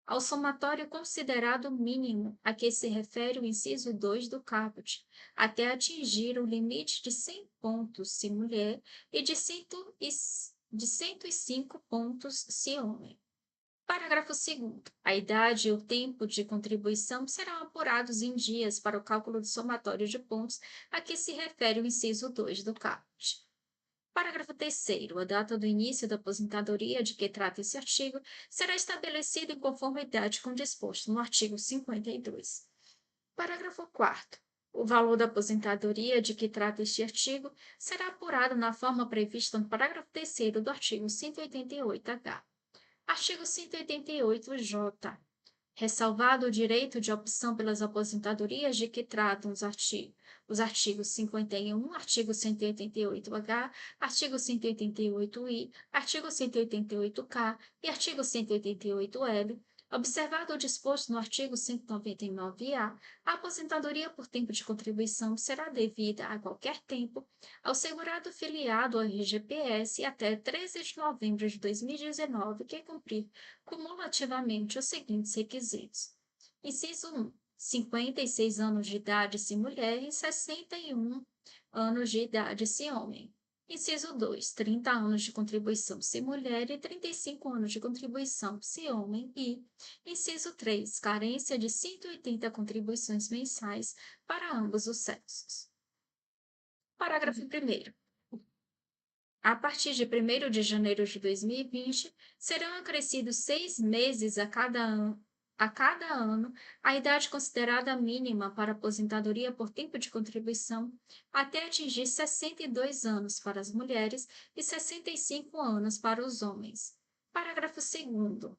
ao somatório considerado mínimo a que se refere o inciso 2 do caput, até atingir o limite de 100 pontos se mulher e de 105 pontos se homem. Parágrafo 2º. A idade e o tempo de contribuição serão apurados em dias para o cálculo do somatório de pontos a que se refere o inciso 2 do caput. Parágrafo 3º. A data do início da aposentadoria de que trata esse artigo será estabelecida em conformidade com o disposto no artigo 52. Parágrafo 4º. O valor da aposentadoria de que trata este artigo será apurado na forma prevista no parágrafo 3º do artigo 188-H. Artigo 188-J. Ressalvado o direito de opção pelas aposentadorias de que tratam os artigos 51, artigo 188-H, artigo 188-I, artigo 188-K e artigo 188-L, observado o disposto no artigo 199-A, a aposentadoria por tempo de contribuição será devida a qualquer tempo ao segurado filiado ao RGPS até 13 de novembro de 2019 que cumprir cumulativamente os seguintes requisitos. Inciso 1. 56 anos de idade se mulher e 61 anos de idade se homem. Inciso 2. 30 anos de contribuição se mulher e 35 anos de contribuição se homem. E, inciso 3. Carência de 180 contribuições mensais para ambos os sexos. Parágrafo 1º. A partir de 1º de janeiro de 2020, serão acrescidos 6 meses a cada ano a idade considerada mínima para aposentadoria por tempo de contribuição até atingir 62 anos para as mulheres e 65 anos para os homens. Parágrafo 2º.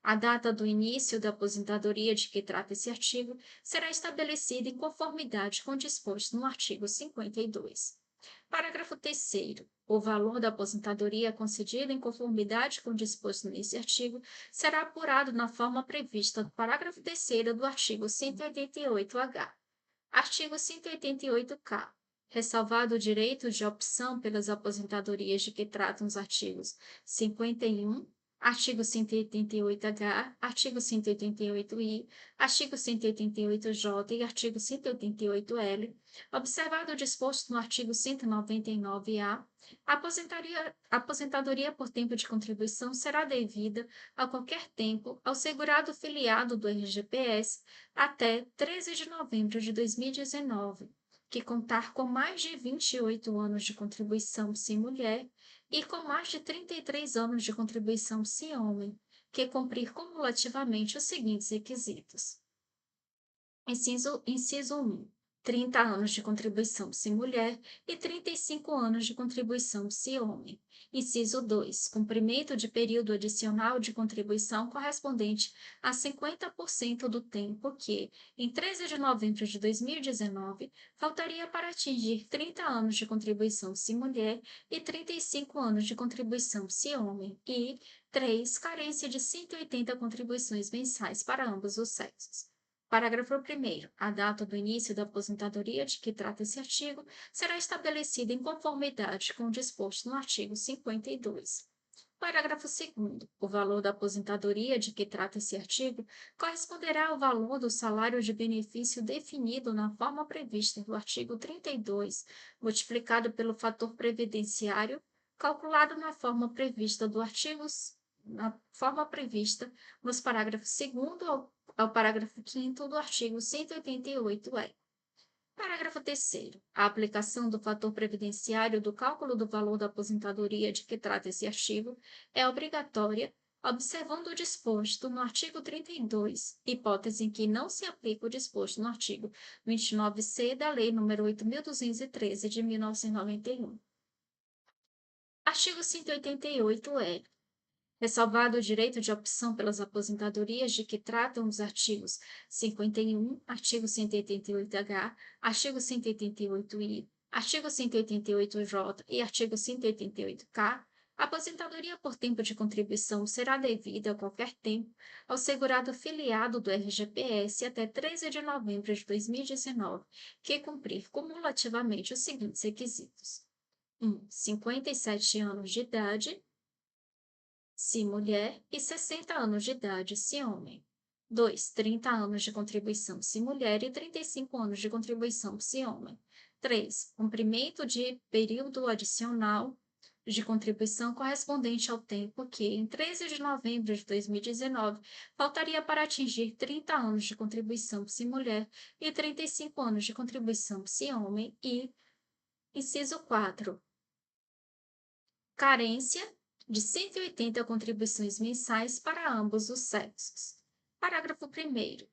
A data do início da aposentadoria de que trata esse artigo será estabelecida em conformidade com o disposto no artigo 52. Parágrafo 3º. O valor da aposentadoria concedida em conformidade com o disposto nesse artigo será apurado na forma prevista no parágrafo 3º do artigo 188-H. Artigo 188-K. Ressalvado o direito de opção pelas aposentadorias de que tratam os artigos 51, artigo 188-H, artigo 188-I, artigo 188-J e artigo 188-L, observado o disposto no artigo 199-A, a aposentadoria por tempo de contribuição será devida a qualquer tempo ao segurado filiado do RGPS até 13 de novembro de 2019, que contar com mais de 28 anos de contribuição se mulher e com mais de 33 anos de contribuição se homem, que cumprir cumulativamente os seguintes requisitos. Inciso 1. 30 anos de contribuição se mulher e 35 anos de contribuição se homem. Inciso 2. Cumprimento de período adicional de contribuição correspondente a 50% do tempo que, em 13 de novembro de 2019, faltaria para atingir 30 anos de contribuição se mulher e 35 anos de contribuição se homem. E 3. Carência de 180 contribuições mensais para ambos os sexos. Parágrafo primeiro. A data do início da aposentadoria de que trata esse artigo será estabelecida em conformidade com o disposto no artigo 52. Parágrafo segundo. O valor da aposentadoria de que trata esse artigo corresponderá ao valor do salário de benefício definido na forma prevista no artigo 32, multiplicado pelo fator previdenciário, calculado na forma prevista nos parágrafos 2º ao parágrafo 5º do artigo 188-E. Parágrafo 3º. A aplicação do fator previdenciário do cálculo do valor da aposentadoria de que trata esse artigo é obrigatória, observando o disposto no artigo 32, hipótese em que não se aplica o disposto no artigo 29-C da Lei nº 8.213, de 1991. Artigo 188-E. Ressalvado o direito de opção pelas aposentadorias de que tratam os artigos 51, artigo 188-H, artigo 188-I, artigo 188-J e artigo 188-K, a aposentadoria por tempo de contribuição será devida a qualquer tempo ao segurado filiado do RGPS até 13 de novembro de 2019, que cumprir cumulativamente os seguintes requisitos: 1. 57 anos de idade, se mulher, e 60 anos de idade, se homem. 2. 30 anos de contribuição, se mulher, e 35 anos de contribuição, se homem. 3. Cumprimento de período adicional de contribuição correspondente ao tempo que, em 13 de novembro de 2019, faltaria para atingir 30 anos de contribuição, se mulher, e 35 anos de contribuição, se homem. E, inciso 4. Carência de 180 contribuições mensais para ambos os sexos. Parágrafo 1º.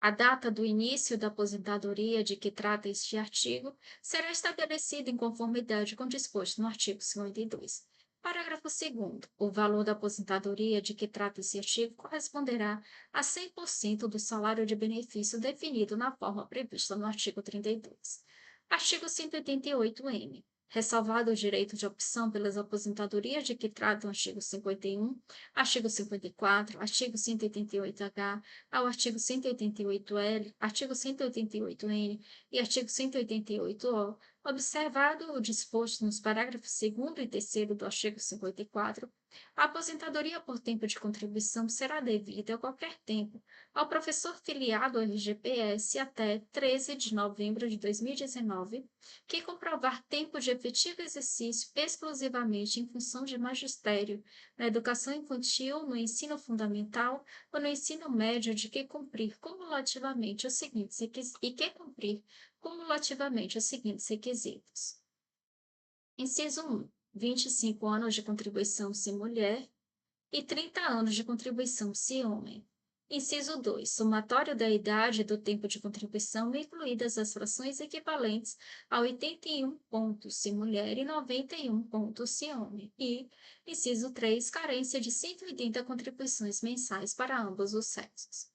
A data do início da aposentadoria de que trata este artigo será estabelecida em conformidade com o disposto no artigo 52. Parágrafo 2º. O valor da aposentadoria de que trata esse artigo corresponderá a 100% do salário de benefício definido na forma prevista no artigo 32. Artigo 188-N. Ressalvado o direito de opção pelas aposentadorias de que tratam o artigo 51, artigo 54, artigo 188-H, ao artigo 188-L, artigo 188-N e artigo 188-O, observado o disposto nos parágrafos 2º e 3º do artigo 54, a aposentadoria por tempo de contribuição será devida a qualquer tempo ao professor filiado ao RGPS até 13 de novembro de 2019, que comprovar tempo de efetivo exercício exclusivamente em função de magistério na educação infantil, no ensino fundamental ou no ensino médio de que cumprir cumulativamente os seguintes requisitos. Inciso 1. 25 anos de contribuição se mulher e 30 anos de contribuição se homem. Inciso 2. Somatório da idade e do tempo de contribuição, incluídas as frações equivalentes a 81 pontos se mulher e 91 pontos se homem. E, inciso 3. Carência de 180 contribuições mensais para ambos os sexos.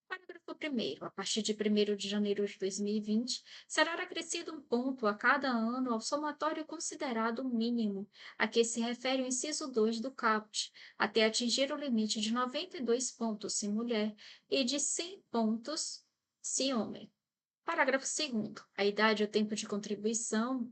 Parágrafo 1º. A partir de 1º de janeiro de 2020, será acrescido um ponto a cada ano ao somatório considerado mínimo, a que se refere o inciso 2 do caput, até atingir o limite de 92 pontos se mulher e de 100 pontos se homem. Parágrafo 2º. A idade e o tempo de contribuição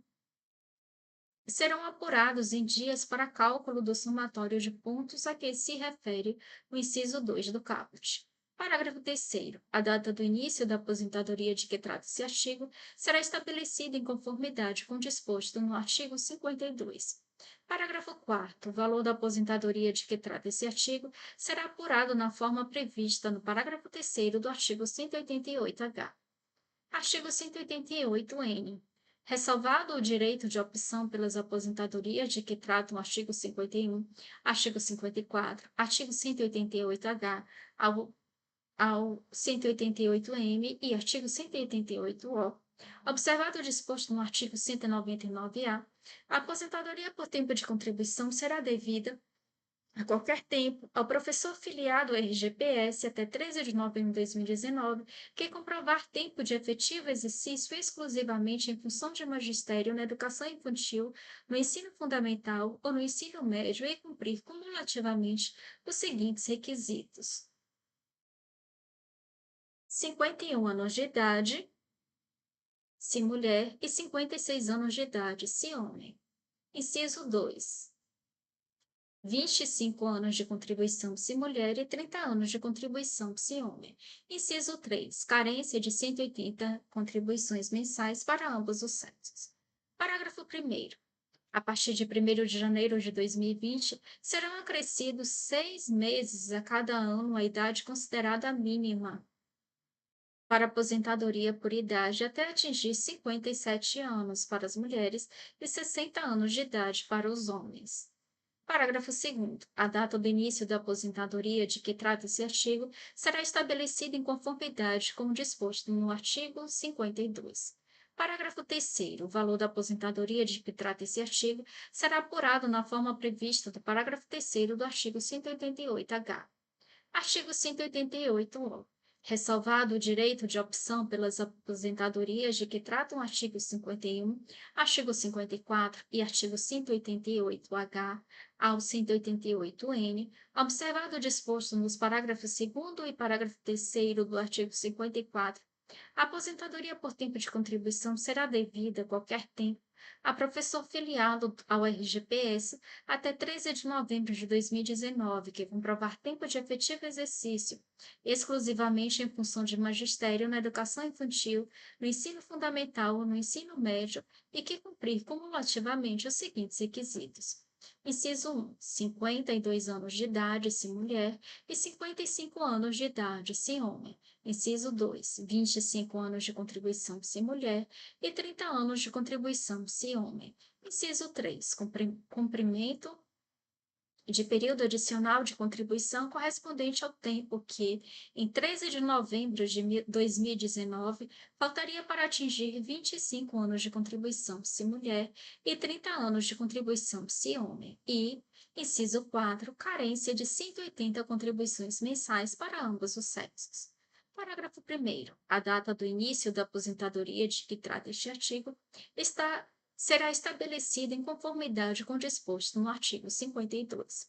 serão apurados em dias para cálculo do somatório de pontos a que se refere o inciso 2 do caput. Parágrafo 3º. A data do início da aposentadoria de que trata esse artigo será estabelecida em conformidade com o disposto no artigo 52. Parágrafo 4º. O valor da aposentadoria de que trata esse artigo será apurado na forma prevista no parágrafo 3º do artigo 188-H. Artigo 188-N. Ressalvado o direito de opção pelas aposentadorias de que tratam o artigo 51, artigo 54, artigo 188-H ao 188-M e artigo 188-O, observado o disposto no artigo 199-A, a aposentadoria por tempo de contribuição será devida a qualquer tempo, ao professor filiado ao RGPS até 13 de novembro de 2019, que comprovar tempo de efetivo exercício exclusivamente em função de magistério na educação infantil, no ensino fundamental ou no ensino médio e cumprir cumulativamente os seguintes requisitos: 51 anos de idade, se mulher, e 56 anos de idade, se homem. Inciso 2. 25 anos de contribuição se mulher e 30 anos de contribuição se homem. Inciso 3. Carência de 180 contribuições mensais para ambos os sexos. Parágrafo 1º. A partir de 1º de janeiro de 2020, serão acrescidos 6 meses a cada ano a idade considerada mínima para aposentadoria por idade até atingir 57 anos para as mulheres e 60 anos de idade para os homens. Parágrafo 2º. A data do início da aposentadoria de que trata esse artigo será estabelecida em conformidade com o disposto no artigo 52. Parágrafo 3º. O valor da aposentadoria de que trata esse artigo será apurado na forma prevista do parágrafo 3º do artigo 188-H. Artigo 188-O. Ressalvado o direito de opção pelas aposentadorias de que tratam o artigo 51, artigo 54 e artigo 188-H ao 188-N, observado o disposto nos parágrafos 2º e parágrafo 3º do artigo 54, a aposentadoria por tempo de contribuição será devida a qualquer tempo a professor filiado ao RGPS até 13 de novembro de 2019, que comprovar tempo de efetivo exercício exclusivamente em função de magistério na educação infantil, no ensino fundamental ou no ensino médio e que cumprir cumulativamente os seguintes requisitos: Inciso 1. 52 anos de idade, se mulher, e 55 anos de idade, se homem. Inciso 2. 25 anos de contribuição, se mulher, e 30 anos de contribuição, se homem. Inciso 3. Cumprimento de período adicional de contribuição correspondente ao tempo que, em 13 de novembro de 2019, faltaria para atingir 25 anos de contribuição se mulher e 30 anos de contribuição se homem. E, inciso 4, carência de 180 contribuições mensais para ambos os sexos. Parágrafo 1º. A data do início da aposentadoria de que trata este artigo será estabelecida em conformidade com o disposto no artigo 52.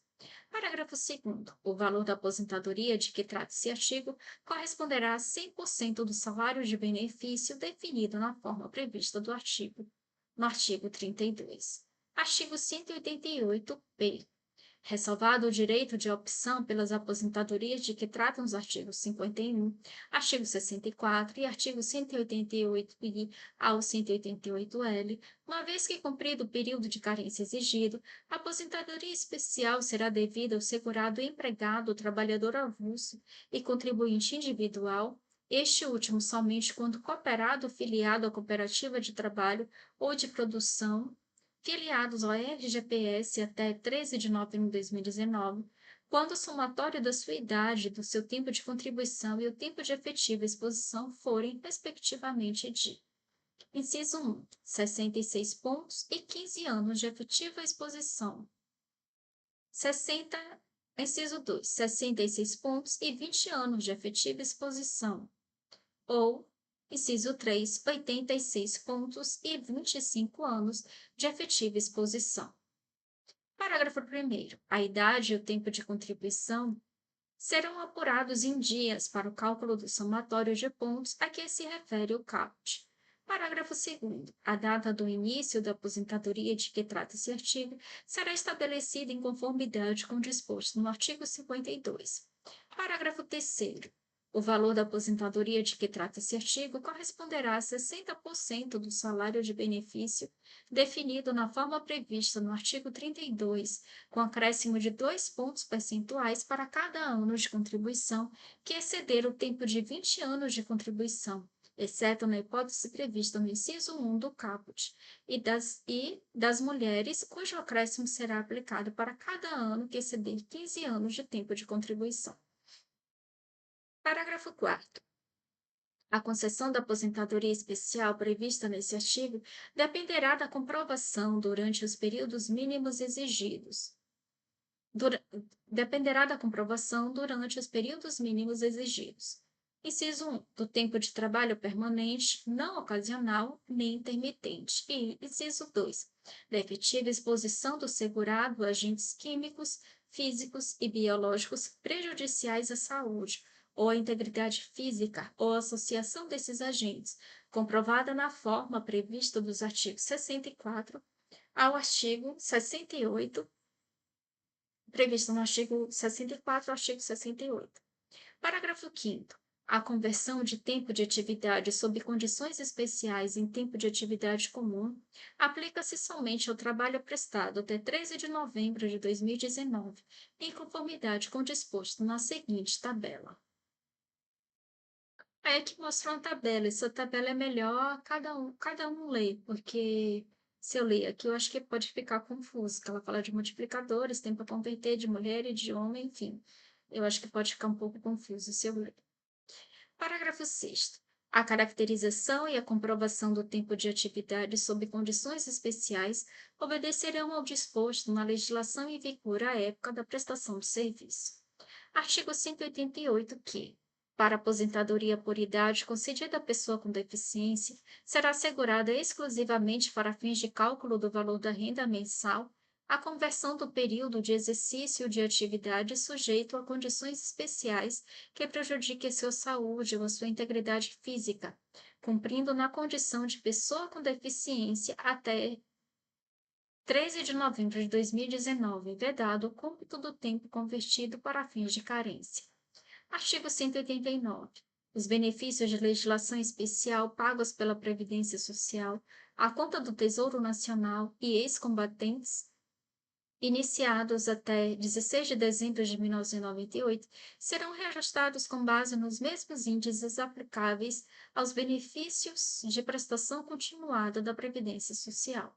Parágrafo 2º. O valor da aposentadoria de que trata esse artigo corresponderá a 100% do salário de benefício definido na forma prevista no artigo 32. Artigo 188-P. Ressalvado o direito de opção pelas aposentadorias de que tratam os artigos 51, artigo 64 e artigo 188-I ao 188-L, uma vez que cumprido o período de carência exigido, a aposentadoria especial será devida ao segurado empregado, trabalhador avulso e contribuinte individual, este último somente quando cooperado ou filiado à cooperativa de trabalho ou de produção, filiados ao RGPS até 13 de novembro de 2019, quando o somatório da sua idade, do seu tempo de contribuição e o tempo de efetiva exposição forem, respectivamente, de: Inciso 1. 66 pontos e 15 anos de efetiva exposição. 60, inciso 2. 66 pontos e 20 anos de efetiva exposição. Ou inciso 3, 86 pontos e 25 anos de efetiva exposição. Parágrafo 1º. A idade e o tempo de contribuição serão apurados em dias para o cálculo do somatório de pontos a que se refere o caput. Parágrafo 2º. A data do início da aposentadoria de que trata esse artigo será estabelecida em conformidade com o disposto no artigo 52. Parágrafo 3º. O valor da aposentadoria de que trata esse artigo corresponderá a 60% do salário de benefício definido na forma prevista no artigo 32, com acréscimo de 2 pontos percentuais para cada ano de contribuição que exceder o tempo de 20 anos de contribuição, exceto na hipótese prevista no inciso 1 do caput, e das mulheres, cujo acréscimo será aplicado para cada ano que exceder 15 anos de tempo de contribuição. Parágrafo 4º. A concessão da aposentadoria especial prevista nesse artigo dependerá da comprovação durante os períodos mínimos exigidos. Dependerá da comprovação durante os períodos mínimos exigidos. Inciso 1. Do tempo de trabalho permanente, não ocasional nem intermitente. E, inciso 2. Da efetiva exposição do segurado a agentes químicos, físicos e biológicos prejudiciais à saúde ou à integridade física ou associação desses agentes, comprovada na forma prevista dos artigos 64 ao artigo 68, previsto no artigo 64 ao artigo 68. Parágrafo 5º. A conversão de tempo de atividade sob condições especiais em tempo de atividade comum aplica-se somente ao trabalho prestado até 13 de novembro de 2019, em conformidade com o disposto na seguinte tabela. Aí aqui mostra uma tabela. Essa tabela é melhor cada um ler, porque se eu ler aqui, eu acho que pode ficar confuso, que ela fala de multiplicadores, tem para converter de mulher e de homem, enfim. Eu acho que pode ficar um pouco confuso se eu ler. Parágrafo 6º. A caracterização e a comprovação do tempo de atividade sob condições especiais obedecerão ao disposto na legislação em vigor à época da prestação do serviço. Artigo 188, que, para aposentadoria por idade concedida à pessoa com deficiência, será assegurada exclusivamente para fins de cálculo do valor da renda mensal a conversão do período de exercício de atividade sujeito a condições especiais que prejudiquem a sua saúde ou a sua integridade física, cumprindo na condição de pessoa com deficiência até 13 de novembro de 2019, vedado o cômputo do tempo convertido para fins de carência. Artigo 189. Os benefícios de legislação especial pagos pela Previdência Social à conta do Tesouro Nacional e ex-combatentes, iniciados até 16 de dezembro de 1998, serão reajustados com base nos mesmos índices aplicáveis aos benefícios de prestação continuada da Previdência Social.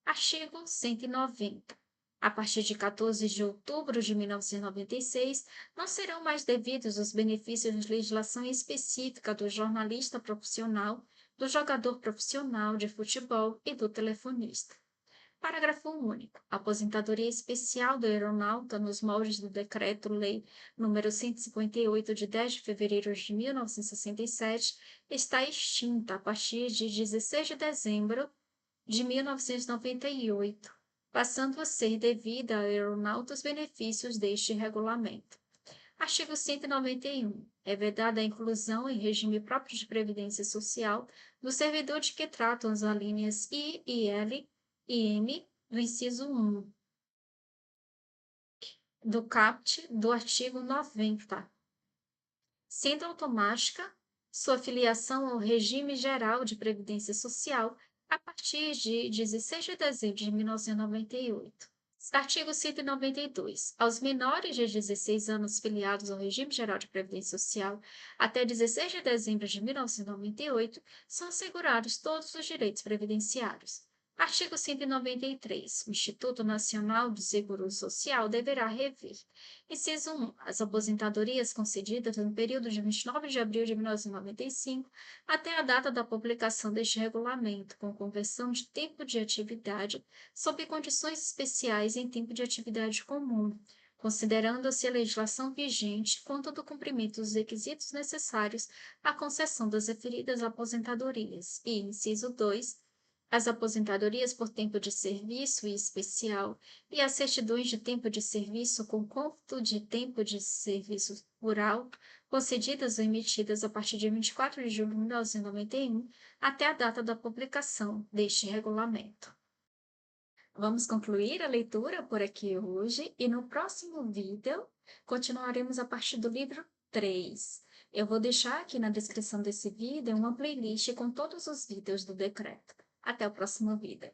Artigo 190. A partir de 14 de outubro de 1996, não serão mais devidos os benefícios de legislação específica do jornalista profissional, do jogador profissional de futebol e do telefonista. Parágrafo único. A aposentadoria especial do aeronauta nos moldes do Decreto-Lei nº 158, de 10 de fevereiro de 1967, está extinta a partir de 16 de dezembro de 1998, passando a ser devida ao aeronauta os benefícios deste regulamento. Artigo 191. É vedada a inclusão em regime próprio de previdência social do servidor de que tratam as alíneas I e L e M do inciso 1 do caput do artigo 90, sendo automática sua filiação ao regime geral de previdência social a partir de 16 de dezembro de 1998. Artigo 192. Aos menores de 16 anos filiados ao regime geral de previdência social até 16 de dezembro de 1998 são assegurados todos os direitos previdenciários. Artigo 193. O Instituto Nacional do Seguro Social deverá rever. Inciso 1. As aposentadorias concedidas no período de 29 de abril de 1995 até a data da publicação deste regulamento, com conversão de tempo de atividade sob condições especiais em tempo de atividade comum, considerando-se a legislação vigente quanto do cumprimento dos requisitos necessários à concessão das referidas aposentadorias. E, inciso 2, as aposentadorias por tempo de serviço e especial e as certidões de tempo de serviço com cômputo de tempo de serviço rural, concedidas ou emitidas a partir de 24 de julho de 1991 até a data da publicação deste regulamento. Vamos concluir a leitura por aqui hoje e no próximo vídeo continuaremos a partir do livro 3. Eu vou deixar aqui na descrição desse vídeo uma playlist com todos os vídeos do decreto. Até o próximo vídeo.